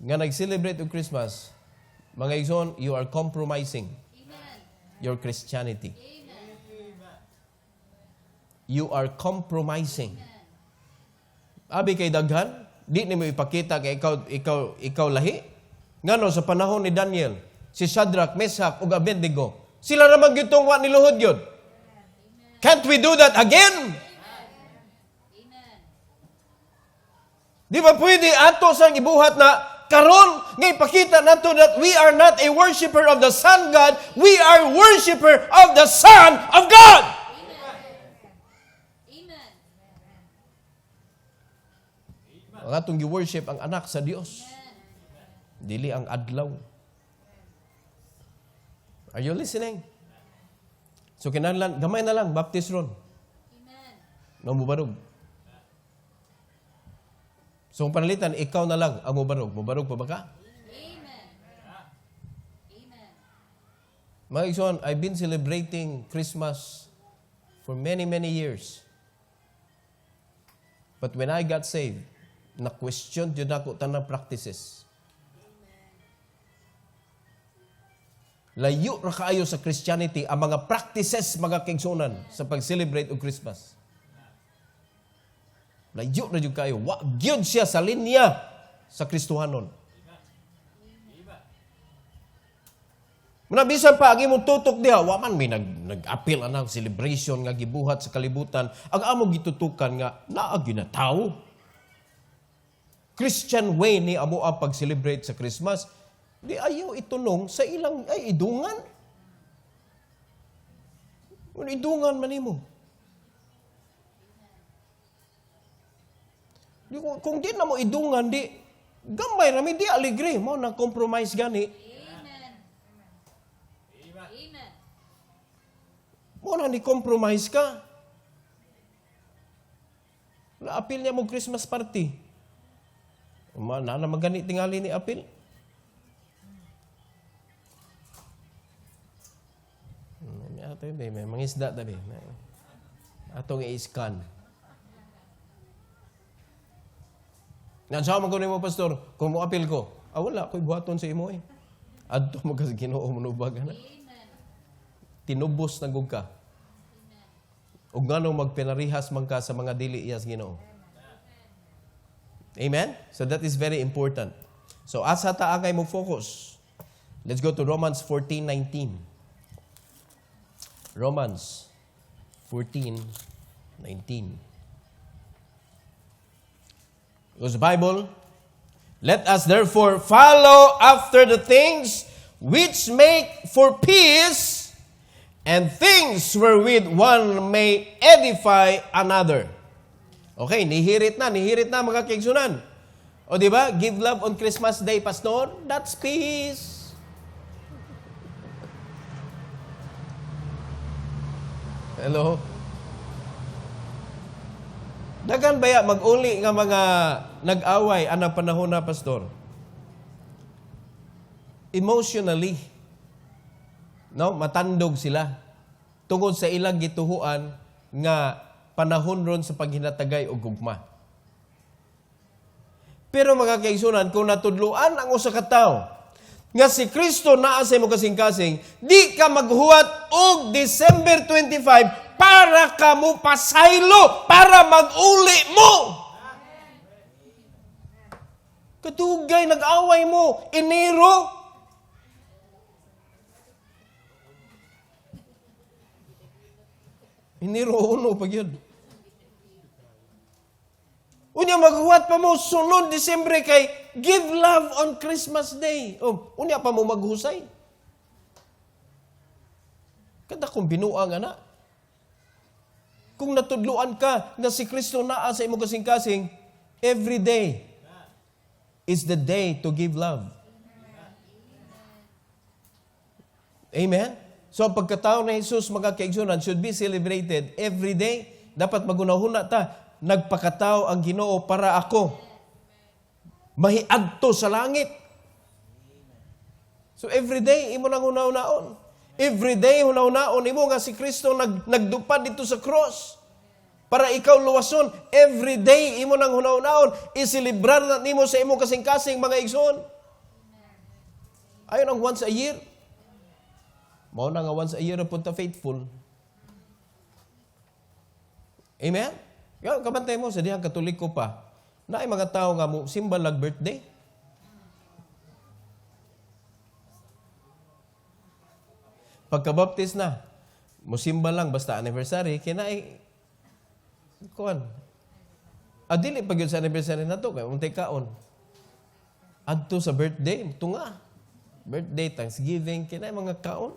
nga nag-celebrate of Christmas, mga igsoon, you are compromising your Christianity. You are compromising. Abi kay daghan, di ni mo ipakita kay ikaw lahi. Ngano sa panahon ni Daniel, si Shadrach, Meshach ug Abednego, sila ra magyutong wa niluhod gyud. Can't we do that again? Di ba pwede ato sang ibuhat na karon nga ipakita nato that we are not a worshipper of the Sun God, we are worshipper of the Son of God. Amen. Ang atong gi-worship ang anak sa Dios. Dili ang adlaw. Are you listening? So kinahanglan gamay na lang baptist ron. Amen. No mubarog. So ang panalitan ikaw na lang ang mubarog. Mubarog pa ba ka? Amen. Amen. Mga igsoon, I've been celebrating Christmas for many years. But when I got saved, na-question yun ako tanang practices. Layo ra kaayo sa Christianity ang mga practices mga kaigsunan sa pag-celebrate og Christmas. Layo ra jud kayo. Wa gyud siya sa linya sa Kristohanon. Muna bisan pa agi mong tutok diha, wa man may nag-appeal anang celebration nga gibuhat sa kalibutan. Ang amo gitutukan nga naa ginatawo. Christian way ni amo ang pag-celebrate sa Christmas. Di ayaw itunong sa ilang ay idungan. Idungan man nimo. Kung di na mo idungan, di gambay rami di aligre mo na compromise gani. Amen. Amen. Mo na ni compromise ka. Na-apil niya mo Christmas party. Na magani tingali ni apil. May mangisda tabi. Atong i-scan. Nansaw man ko mo, pastor, kung mo apil ko, wala, ko'y buhaton sa imo eh. Adto mo kasi Ginoo manubag na. Tinubos na gug ka. Ug ngano magpinarihas man ka sa mga dili iyas Ginoo. Amen? So that is very important. So asa ta angay mo focus. Let's go to Romans 14:19. Romans 14:19. Because the Bible, let us therefore follow after the things which make for peace and things wherewith one may edify another. Okay, nihirit na mga kaigsunan. O di ba? Give love on Christmas Day, Pastor. That's peace. Hello? Dagan baya mag-uli nga mga nag-away anang panahon na, Pastor? Emotionally, no, matandog sila tungod sa ilang gituhuan nga panahon ron sa paghinatagay og gugma. Pero mga kaigsunan, kung natudluan ang usa ka tawo nga si Kristo naa sa imo kasing-kasing, di ka maghuwat og December 25 para ka mo pasaylo, para mag-uli mo. Katugay nag-away mo Enero. Enero 1 pag yun. Unya maghuwat pa mo sunod Disyembre kay give love on Christmas Day. Unya pa mo maghusay. Kada kung binuang ana. Kung natudluan ka na si Kristo naa sa imo kasing-kasing, every day is the day to give love. Amen? So, ang pagkatao na Jesus, mga kaigsunan, should be celebrated every day. Dapat magunahuna ta, nagpakatao ang Ginoo para ako mahiadto sa langit. So, every day, imo nang hunaw-naon. Every day, hunaw-naon, imo nga si Kristo nagdupad dito sa cross. Para ikaw luwason, every day, imo nang hunaw-naon, isilibrar na nimo sa imo kasing-kasing mga igsoon. Ayon ang once a year. Mao na nga once a year na punta faithful. Amen? Yan, kabantay mo, sa dihang Katoliko pa, na ay mga tao nga mo, simbal lag birthday. Pagkabaptis na, musimbal lang, basta anniversary, kinaay, kuwan. Adili pag yun sa anniversary na to, kaya untay kaon. Adto sa birthday, ito nga. Birthday, Thanksgiving, kinaay mga kaon.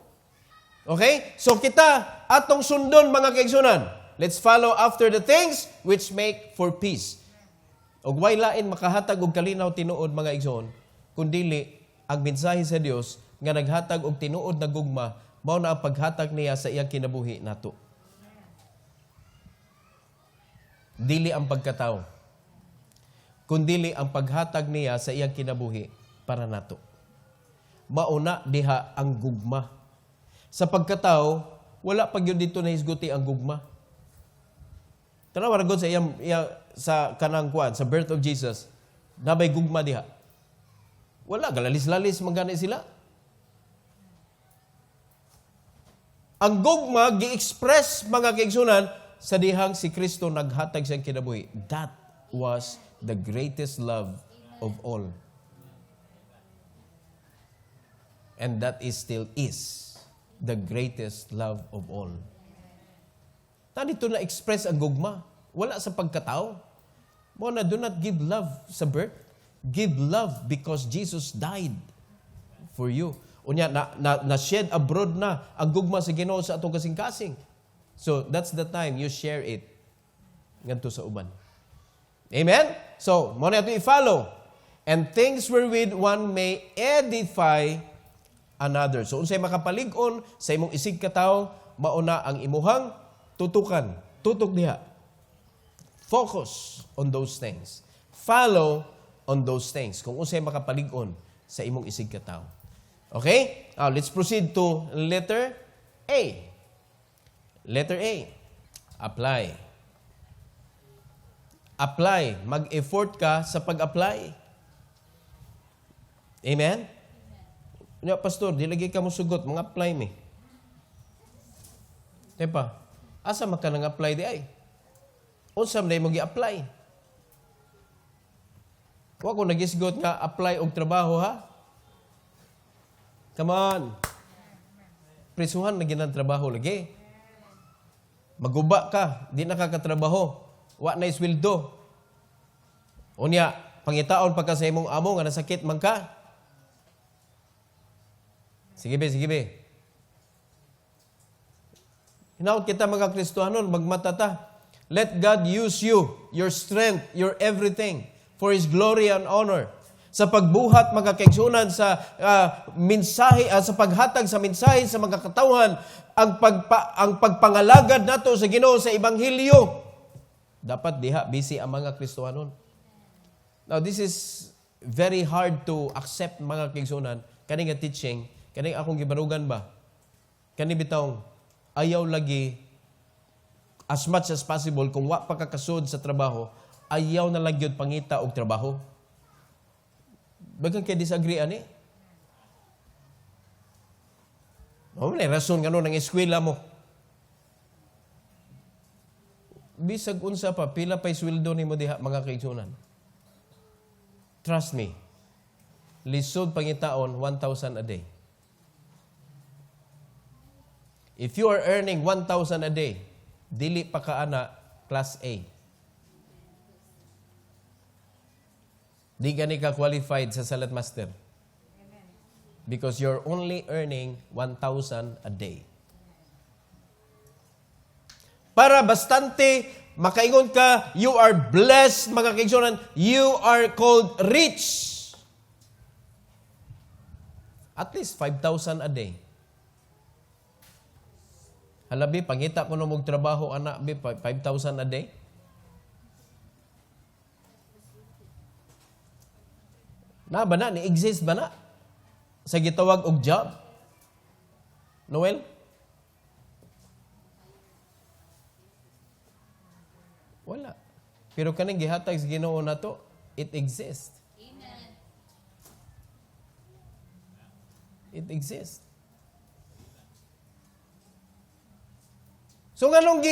Okay? So kita, atong sundon mga kaigsunan. Let's follow after the things which make for peace. Og way lain makahatag og kalinaw tinuod mga igsoon, kundili ang mensahe sa Dios nga naghatag og tinuod na gugma, mao na ang paghatag niya sa iyang kinabuhi nato. Dili ang pagkatao, kundili ang paghatag niya sa iyang kinabuhi para nato. Mauna diha ang gugma. Sa pagkatao, wala pa gyud dito nahisguti ang gugma. Tanawa ra gud sa iyang sa kanang kuan, sa birth of Jesus, nabay gugma diha. Wala, galalis-lalis magani sila. Ang gugma gi-express mga kaigsunan sa dihang si Kristo naghatag siyang kinabuhi. That was the greatest love of all. And that is still is the greatest love of all. Dito na express ang gugma. Wala sa pagkatao. Mo na do not give love sa birth. Give love because Jesus died for you. Unya na-shed abroad na ang gugma sa Ginoo sa atong kasing-kasing. So that's the time you share it ngadto sa uban. Amen? So, mo na ito i-follow. And things wherewith one may edify another. So, unsay makapalig-on sa imong isig katawo, mauna ang imuhang tutukan. Tutok diha. Focus on those things. Follow on those things. Kung unsay makapalig-on sa imong isig ka tawo. Okay? Now, let's proceed to letter A. Letter A. Apply. Apply. Mag-effort ka sa pag-apply. Amen? Ya, pastor, di lagi ka mo sugot. Mag-apply mi. Diba? Asa maka nang apply di ay? Unsa man mo gi-apply? Wa ko nagisgot nga apply og trabaho ha? Come on. Prisuhan na ginang trabaho lagi. Maguba ka, di nakakatrabaho. Wa na isweldo. Unya, pangitaon pagka sa imong amo nga nasakit man ka. Sige be. Hinaut kita mga Kristohanon, magmatata. Let God use you, your strength, your everything, for His glory and honor. Sa pagbuhat, mga kaigsunan, sa mensahe, sa paghatag sa mensahe sa mga katawhan, ang pagpangalagad nato sa Ginoo sa Ebanghelyo. Dapat diha, busy ang mga Kristohanon. Now, this is very hard to accept, mga kaigsunan. Kani nga teaching, kani akong gibarugan ba? Kani bitawng, ayaw lagi, as much as possible, kung wa pa kakasod sa trabaho, ayaw na lang yun pangita og trabaho. Bagang kaya disagree, ani? May rason nga nang eskwela mo. Bisag unsa pa, pila pa'y sweldo ni mo diha, mga kaigsunan. Trust me. Lisod pangitaon, 1,000 a day. If you are earning 1,000 a day, dili pa ka ana class A. Di gani ka qualified sa Salat Master. Because you're only earning 1,000 a day. Para bastante makaingon ka, you are blessed, mga kaigsunan, you are called rich. At least 5,000 a day. Halabi, pangita ko na mong trabaho, anak, 5,000 a day. Na ba na? Ni-exist ba na? Sa gitawag og job? Noel? Wala. Pero kaning gihatag sa Ginoo nato, it exists. Amen. It exists. So nganong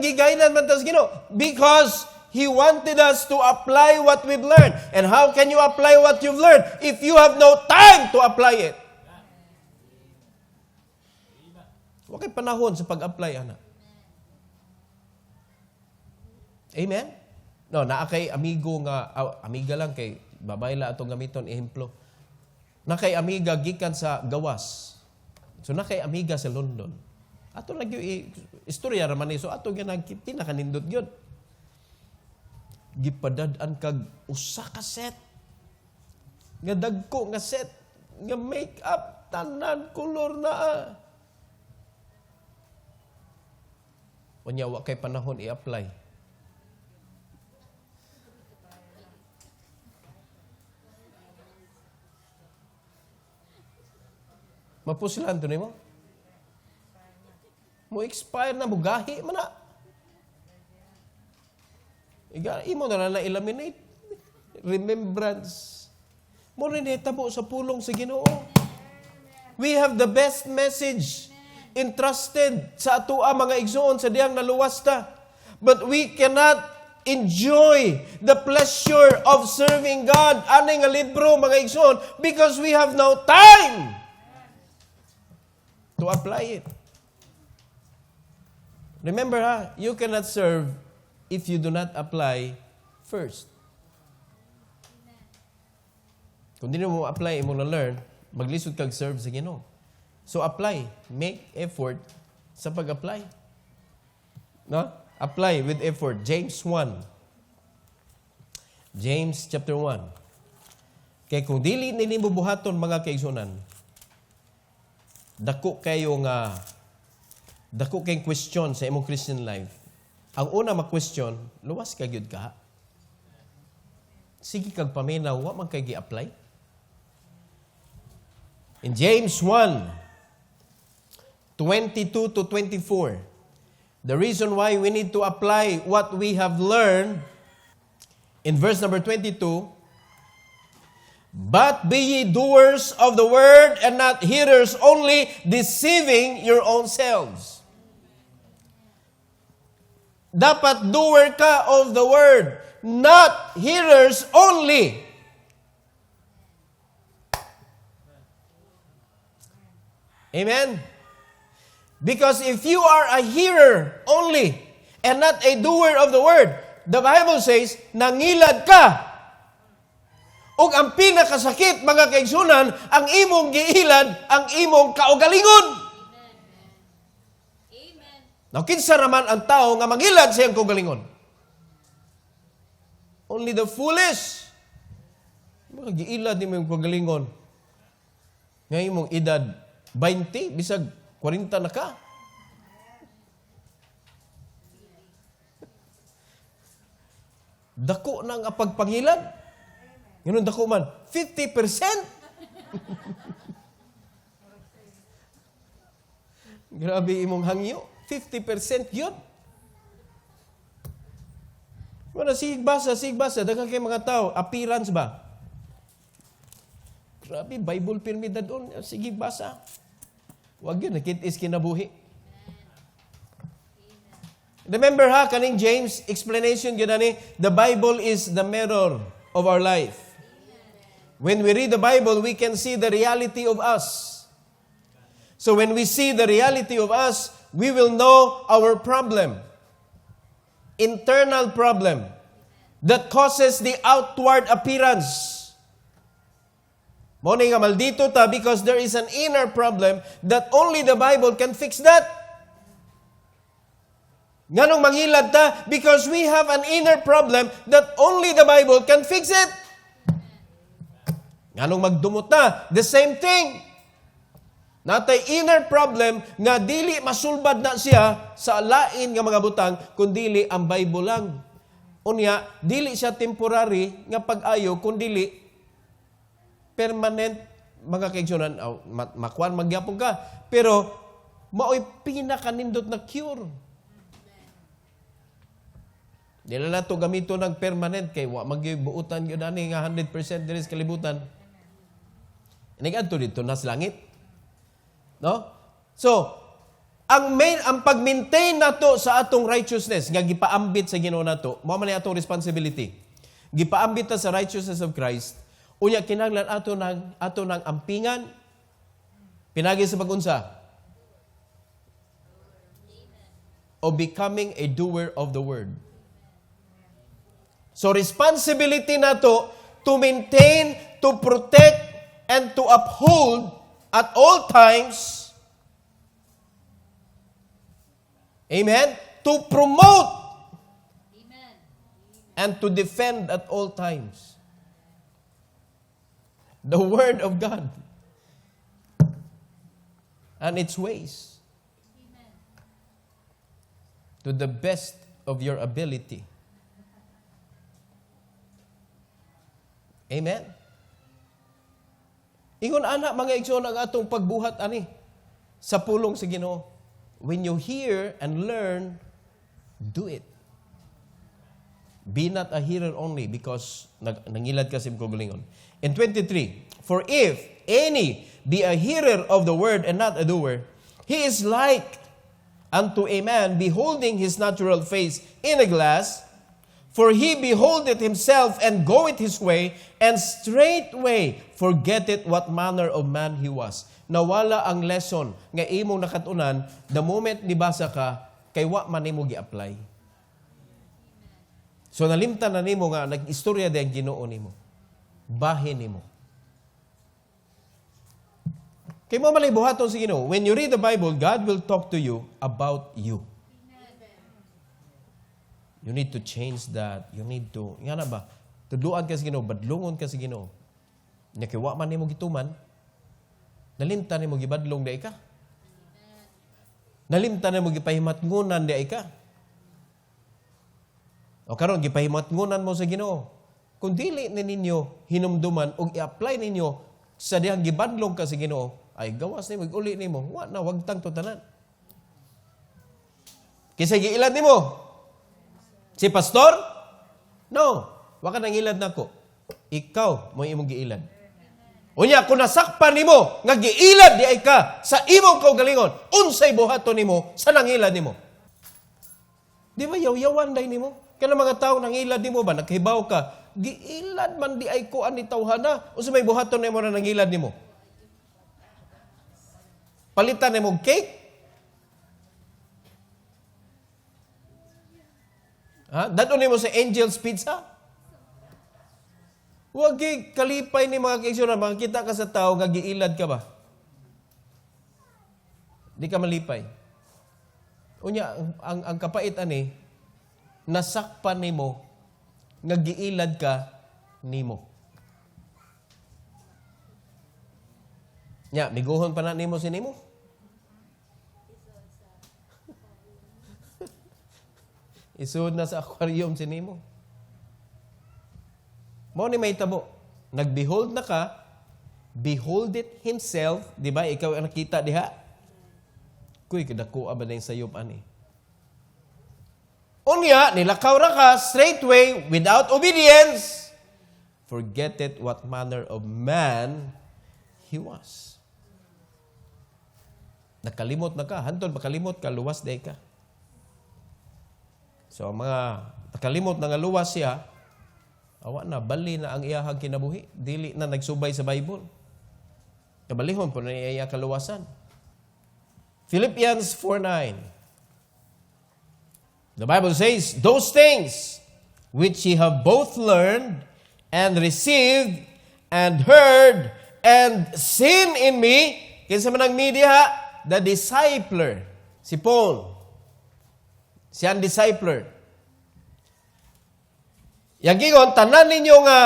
gigainan man tas Ginoo? Because He wanted us to apply what we've learned. And how can you apply what you've learned if you have no time to apply it? Wa kay panahon sa pag-apply, ana. Amen? No, naa kay amigo nga, amiga lang kay babay la atong gamiton ehemplo. Na kay amiga gikan sa gawas. So na kay amiga sa London. Ato lagi istorya ra man ni, so ato gyud pinakanindot gyud. Gipadad-an kag usa ka set. Nga dagko nga set, nga make-up tanan kolor na. Unya wa kay panahon i-apply. Mapusilan to nimo? Mo expire na, mugahi man na. Imo na eliminate. Remembrance. Mo rin hitabo sa pulong sa Ginoo. We have the best message entrusted sa atua mga igsoon sa diyang naluwasta. But we cannot enjoy the pleasure of serving God ani nga libro mga igsoon because we have no time to apply it. Remember you cannot serve if you do not apply first. Kung di mo apply, mo na learn, maglisod kag serve sa Ginoo. So apply, make effort sa pag-apply. No? Apply with effort. James 1. James chapter 1. Kaya kung dili nini mo buhaton mga kaigsunan, dako kayo nga Dako kay question sa imong Christian life. Ang una ma-question, luwas ka gyud ka. Sige kag paminaw, wa man kay gi-apply. In James 1:22 to 24, the reason why we need to apply what we have learned in verse number 22, but be ye doers of the word and not hearers only, deceiving your own selves. Dapat doer ka of the word, not hearers only. Amen? Because if you are a hearer only and not a doer of the word, the Bible says, nangilad ka. Ug ang pinakasakit, mga kaigsunan, ang imong giilad, ang imong kaugalingon. Amen. Now, kinsa raman ang tao nga mangilad sa iyang kaugalingon? Only the foolish. Mga giilad ni mong kaugalingon. Nga imong edad 20, bisag 40 na ka. Dako na nga pagpangilad. Ganun dako man. 50%. Grabe imong hangyo. 50% yun. Wala, sigbasa. Daghang kay mga tao. Appearance ba? Grabe, Bible pirmi dadon. Sige, basa. Wag yun, nakitis kinabuhi. Remember ha, kaning James, explanation yun ani, the Bible is the mirror of our life. When we read the Bible, we can see the reality of us. So when we see the reality of us, we will know our problem. Internal problem that causes the outward appearance. Muna nga maldito ta because there is an inner problem that only the Bible can fix that. Nganong mangilad ta? Because we have an inner problem that only the Bible can fix it. Nganong magdumot ta? The same thing. Natay inner problem nga dili masulbad na siya sa lain nga mga butang kundili ang Bible lang. Unya, dili siya temporary nga pag-ayo kundili permanent, mga kaigsunan, makuan magyapon ka. Pero, mao'y pinakanindot na cure. Dila na ito gamito ng permanent kay wa magbuutan yun ani nga 100% dili sa kalibutan. Inigad to dito nas langit. No? So, ang pag-maintain nato sa atong righteousness nga gipaambit sa Ginoo nato, mao man atong responsibility. Gipaambit ta sa righteousness of Christ. Unya kinahanglan ato ng ampingan pinagi sa pagunsa o becoming a doer of the word. So responsibility nato to maintain, to protect, and to uphold at all times. Amen? To promote Amen. and to defend at all times the Word of God and its ways Amen. to the best of your ability. Amen? Ingon anak mga igsoon ang atong pagbuhat ani sa pulong sa Ginoo. When you hear and learn, do it. Be not a hearer only because nangilad ka sa kaugalingon. In 23, for if any be a hearer of the word and not a doer, he is like unto a man beholding his natural face in a glass, for he beholdeth himself and goeth his way, and straightway forgetteth what manner of man he was. Nawala ang lesson nga imong nakatunan the moment nibasa ka, kay wa man nimo gi-apply. So nalimtan na nimo nga nag-istorya di ang Ginoo nimo. Bahin nimo. Kay mo malay buhaton sa Ginoo. When you read the Bible, God will talk to you about you. You need to change that. You need to, nga na ba, tuduan ka sa Ginoo, badlungon ka sa Ginoo. Nya kay wa man nimo gituman, nalimtan nimo gibadlong dai ka. Nalimtan na mo gipahimatngunan di ay ka. O karon gipahimatngunan mo sa Ginoo. Kung dili ni ninyo hinumduman o i-apply ninyo sa dihang gibadlong ka sa Ginoo, ay gawas nimo uli nimo, wa na wag tang tanan. Kisa giilad nimo. Si pastor? No, wa ka nang ilad nako. Ikaw mo imong giilad. Unya kung nasakpan nimo nga giilad di ay ka sa imong kaugalingon, unsay buhaton nimo sa nangilad nimo? Di ba yaw-yawan day nimo? Kana mga tao nangilad nimo ba naghibaw ka? Giilad man di ay ko ani tawhana, unsay may buhaton nimo na nangilad nimo? Palitan nimo cake? Ha? Dadon nimo sa Angel's Pizza? Huwag kalipay ni mga kaigsunan, makakita ka sa tao, gagiilad ka ba? Di ka malipay. Unya, ang kapait ani, nasakpan nimo, ngagiilad ka nimo. Nya, miguhon pa na nimo si nimo. Isuod na sa aquarium si nimo. Mo ni may tabo. Nag-behold na ka, behold it himself, di ba? Ikaw ang nakita diha. Kuy, kadako ba na yung sayop ani? Unya, nilakaw ra ka straightway without obedience. Forget it what manner of man he was. Nakalimot na ka. Hantod, makalimot ka, luwas day ka. So, mga nakalimot na nga luwas siya, awa na, bali na ang iyahang kinabuhi. Dili na nagsubay sa Bible. Kabalihon po na iya kaluwasan. Philippians 4:9. The Bible says, those things which ye have both learned and received and heard and seen in me, kinsa man ang media, the discipler, si Paul. Siya ang discipler. Yagingon, tanan ninyo nga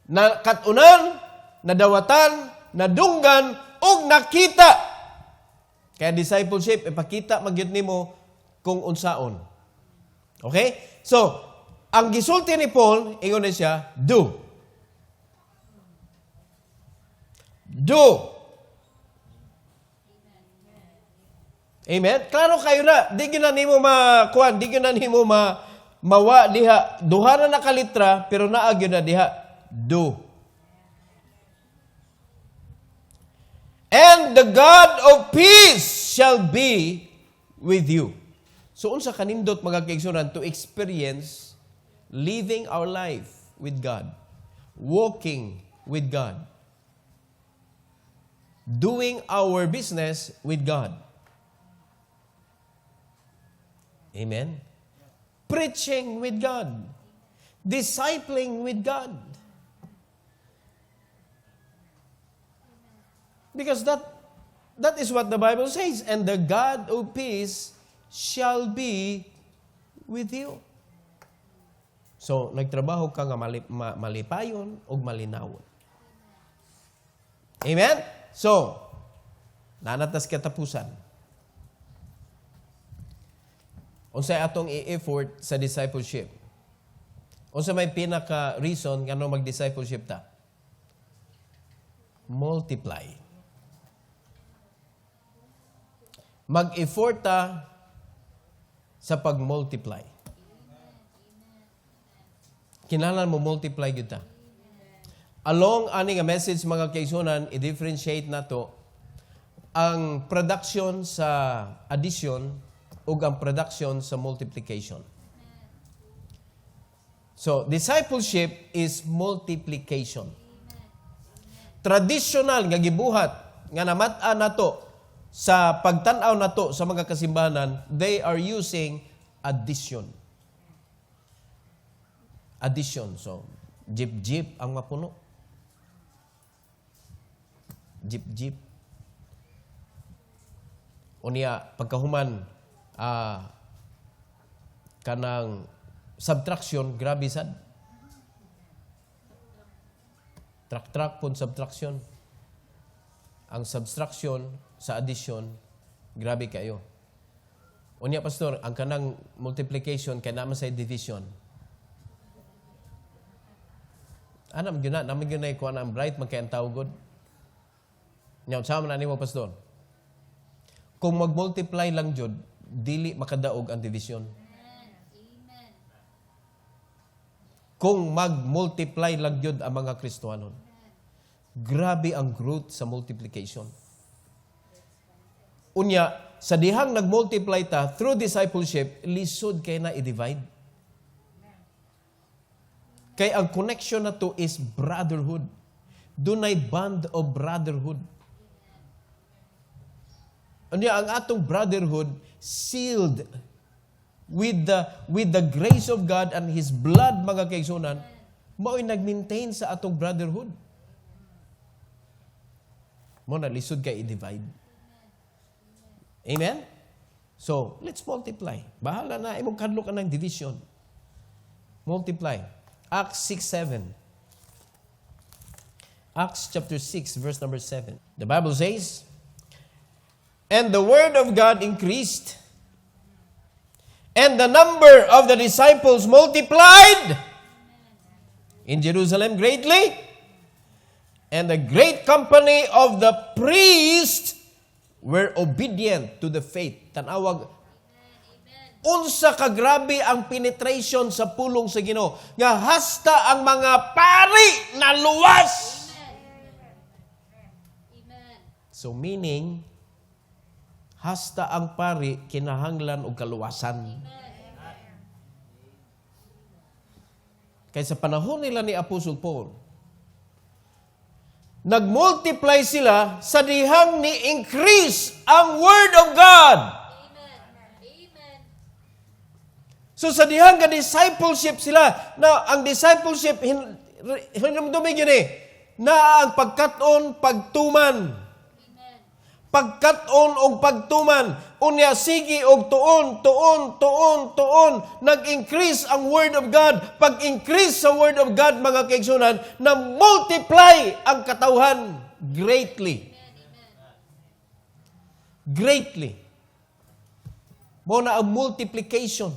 nakatunan, nadawatan, nadunggan, o nakita. Kaya discipleship, ipakita magyud nimo kung unsaon. Okay? So, ang gisulti ni Paul, ingon na siya, do. Do. Amen? Klaro kayo na. Di gina nimo makuan, di gina nimo mawa diha. Duha na nakalitra, pero naagyo na diha. Do. And the God of peace shall be with you. So, unsa kanindot mga kaigsunan to experience living our life with God, walking with God, doing our business with God. Amen? Preaching with God, discipling with God. Because that is what the Bible says. And the God of peace shall be with you. So, nagtrabaho ka nga malipayon o malinawon. Amen? So, nanatas katapusan. Unsay atong i-effort sa discipleship? Unsa may pinaka-reason ngano mag-discipleship ta? Multiply. Mag-effort ta sa pag-multiply. Kinahanglan mo multiply gyud ta. Along ani nga message mga kaigsunan, i-differentiate nato ang production sa addition ug ang production sa multiplication. So, discipleship is multiplication. Traditional nga gibuhat nga namat-an nato sa pagtan-aw nato sa mga kasimbahanan, they are using addition. Addition. So, jeep-jeep ang mapuno. Jeep-jeep. Unya, pagkahuman, kanang subtraction, grabe sad. Trak-trak pun subtraction. Ang subtraction sa addition, Grabe kayo. Unya, pastor, ang kanang multiplication kay naman sa division. Anam yun na, naman yun na ikuha na ang bright, magkayang tawagod. Ngayon, sama na mo, pastor. Kung mag-multiply lang jud, dili makadaog ang division. Amen. Kung mag-multiply lang jud ang mga Kristohanon. Grabe ang growth sa multiplication. Unya, sa dihang nag-multiply ta through discipleship, lisod kay na i-divide. Kay ang connection na to is brotherhood. Dunay bond of brotherhood. Unya, ang atong brotherhood sealed with the grace of God and His blood, mga kaigsunan, mao'y nag-maintain sa atong brotherhood. Mo na lisod kay i-divide. Amen? So, let's multiply. Bahala na, imong kadlo ka ng division. Multiply. Acts 6:7. Acts chapter 6, verse number 7. The Bible says, "And the word of God increased, and the number of the disciples multiplied in Jerusalem greatly, and the great company of the priests were obedient to the faith." Tanawag, unsa ka grabe ang penetration sa pulong sa Ginoo nga hasta ang mga pari na luwas. Amen. So meaning, hasta ang pari kinahanglan og kaluwasan. Kaya sa panahon nila ni Apostle Paul, nag-multiply sila sa dihang ni-increase ang Word of God. Amen. Amen. So sa dihang ka discipleship sila, na ang discipleship, hinamdumig yun na ang pagkaton, pagtuman. Amen. Pagkaton o pagtuman, unya sige og tuon, nag-increase ang Word of God. Pag-increase sa Word of God, mga kaigsunan, na multiply ang katawhan greatly. Greatly. Mo na ang multiplication.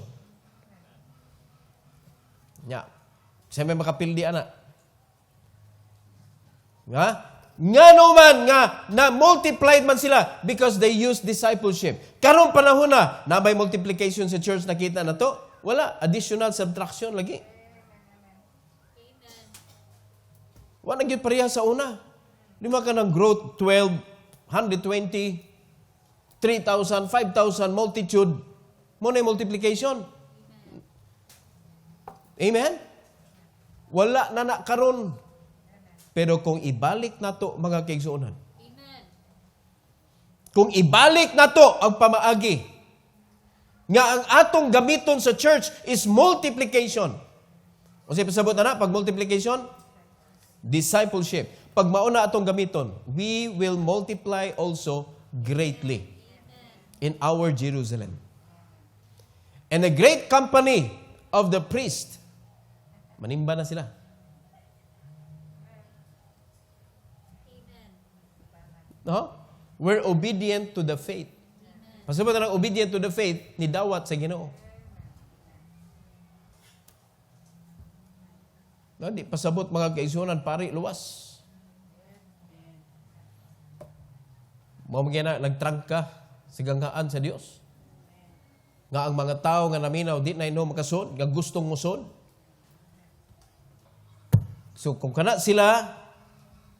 Nya, siya may makapildi ana. Nga? Nga naman nga na multiplied man sila because they used discipleship. Karong panahon na may multiplication sa church, nakita na to? Wala. Additional subtraction lagi. Wala nang pareha sa una. Lima ka ng growth, 12, 120, 3,000, 5,000, multitude. Mo na yung multiplication. Amen? Wala na karon. Pero kung ibalik na to, mga kaigsuonan, Amen. kung ibalik na to ang pamaagi, nga ang atong gamiton sa church is multiplication. O siya pasabot na pag multiplication, discipleship. Pag mauna atong gamiton, we will multiply also greatly in our Jerusalem. And a great company of the priest, manimba na sila. No? We're obedient to the faith. Pasabot na ng obedient to the faith, ni dawat sa Ginoo. No, di pasabot mga kaigsunan, pari, luwas. Mga mga nagtrangka, sigangaan sa Dios. Nga ang mga tao nga naminaw, di na ino makasod, nga gustong musod. So kung kana sila,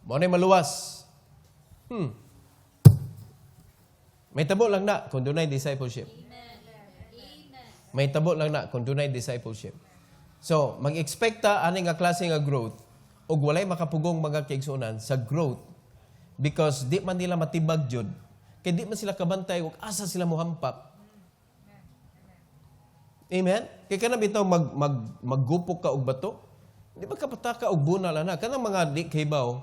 mo na maluwas. May tabo lang na kung dunay discipleship. May tabo lang na kung dunay discipleship. So, mag-expect ta ani nga klase nga growth ug walay makapugong mga kaigsunan sa growth because di man nila matibag jud. Kay di man sila kabantay ug asa sila mohampak. Amen? Kay kana bitaw maggupok ka og bato. Di ba kapataka og bunal na kanang mga di kahibaw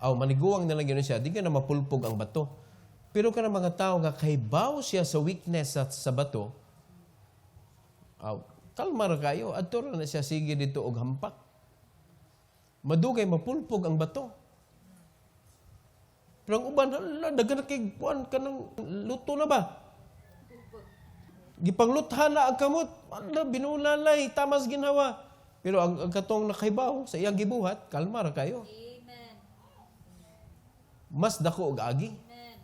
maniguang na lang yun siya, di ka na mapulpog ang bato. Pero ka na mga tao nga kahibaw siya sa weakness sa bato, kalmar kayo, adto na siya sige dito og hampak. Madugay mapulpog ang bato. Pero ang uban, dagan na kay kuan ka ng luto na ba? Gipangluthan na ang kamot. Binulalay, tamas ginawa. Pero ang katong nakahibaw sa iyang gibuhat, kalma ra kayo. Amen. Mas dako og agi. Amen.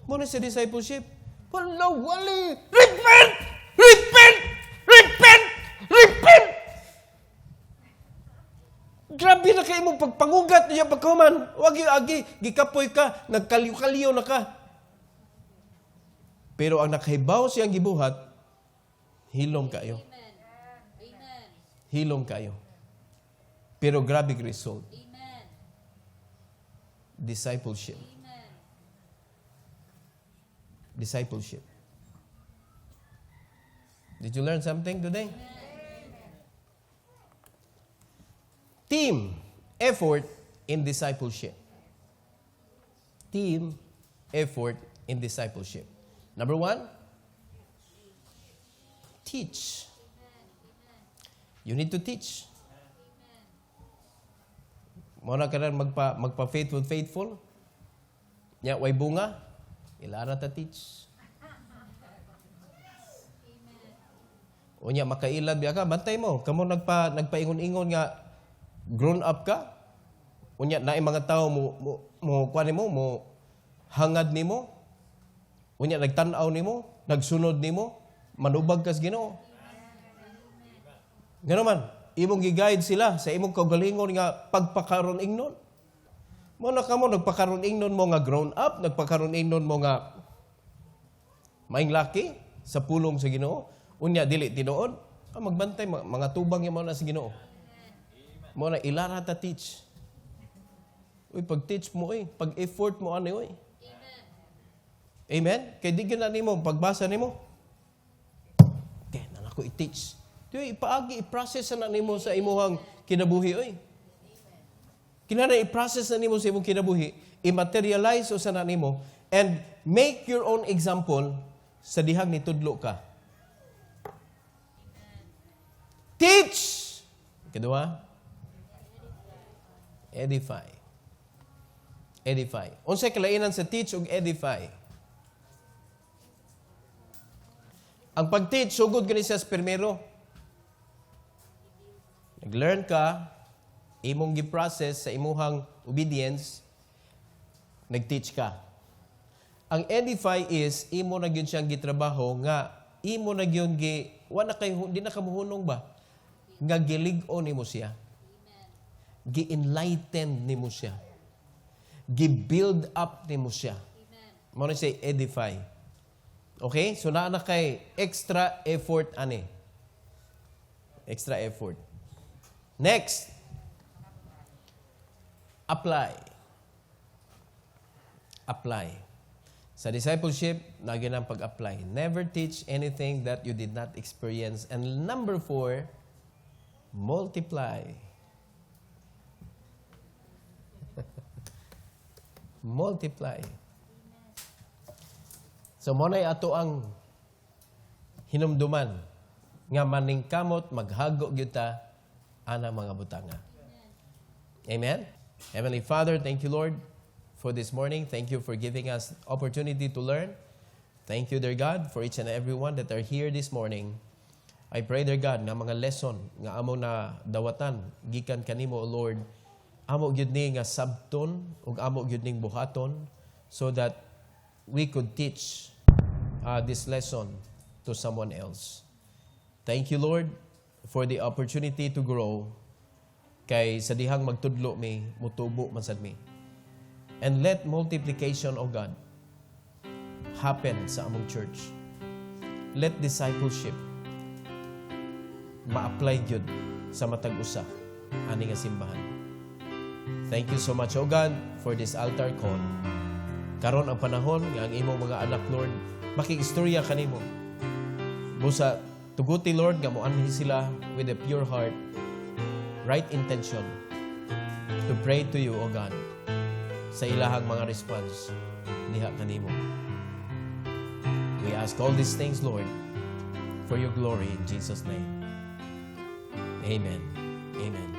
Muna sa discipleship, wala, wali, repent! Repent! Repent! Repent! Grabe na kayo mong pagpangugat niya pagkahuman. Huwag yung agi, gikapoy ka, nagkaliw-kaliw na ka. Pero ang nakahibaw siyang gibuhat, hilom kayo. Amen. Amen. Hilom kayo. Pero grabe result. Amen. Discipleship. Amen. Discipleship. Did you learn something today? Team effort in discipleship. Team effort in discipleship. Number 1, teach. You need to teach. Muna ka rin magpa-faithful. Nya, way bunga. Ilara ta teach. O nya, makailad biya ka, bantay mo. Kamu nagpaingon-ingon nga, grown up ka. O nya, naay mga tao mo hangad ni mo. O nya, nagtanaw ni mo, nagsunod ni mo, manubag kas Ginoo. Gano man, imong gi-guide sila sa imong kaugalingon nga pagpakaron ingnon. Mo na kamo nagpakaron ingnon mo nga grown up, nagpakaron ingnon mo nga maing laki sa pulong sa Ginoo. Unya dili tinuod, magbantay mga tubang mo na sa Ginoo. Mo na ilara ta teach. Uy, pag-teach mo pag-effort mo ani oy. Amen? Kaya di na nimo pagbasa nimo. Okay, na ako i-teach. Di ipaagi i-process na nimo sa imuhang kinabuhi oy. Kinahanglan i-process na nimo sa imong kinabuhi, i-materialize o sa na nimo and make your own example sa dihang nitudlo ka. Teach. Kedua, edify. Edify. Unsay kalainan sa teach ug edify? Ang pag-teach, sugod gani siya sa primero. Nag-learn ka, imong gi-process sa imuhang obedience, nag-teach ka. Ang edify is, imo na gyud siyang gitrabaho nga, imo na gyud di na kamuhunong ba? Nga gilig-on nimo siya. Gi-enlighten nimo siya. Gi-build up nimo siya. Mo na say edify. Okay? So, na kay extra effort, ani. Extra effort. Next. Apply. Apply. Sa discipleship, nagyan ang pag-apply. Never teach anything that you did not experience. And number 4, multiply. Multiply. So, monay ato ang hinumduman nga maningkamot maghago gyud ta ana mga butanga. Amen. Heavenly Father, thank you, Lord, for this morning. Thank you for giving us opportunity to learn. Thank you, dear God, for each and every one that are here this morning. I pray, dear God, nga mga lesson nga amo na dawatan gikan kanimo, O Lord, amo gyud ni nga sabton ug amo gyud ning buhaton so that we could teach this lesson to someone else. Thank you, Lord, for the opportunity to grow. Kay sa dihang magtudlo mi, mutubo man sad mi. And let multiplication, O God, happen sa among church. Let discipleship ma-apply gyud sa matag usa ani nga simbahan. Thank you so much, O God, for this altar call. Karon ang panahon nga ang imong mga anak, Lord, makikistorya kanimo. Busa tuguti, Lord, nga moanhi sila with a pure heart, right intention to pray to you, O God, sa ilahang mga response diha kanimo. We ask all these things, Lord, for your glory in Jesus' name. Amen. Amen.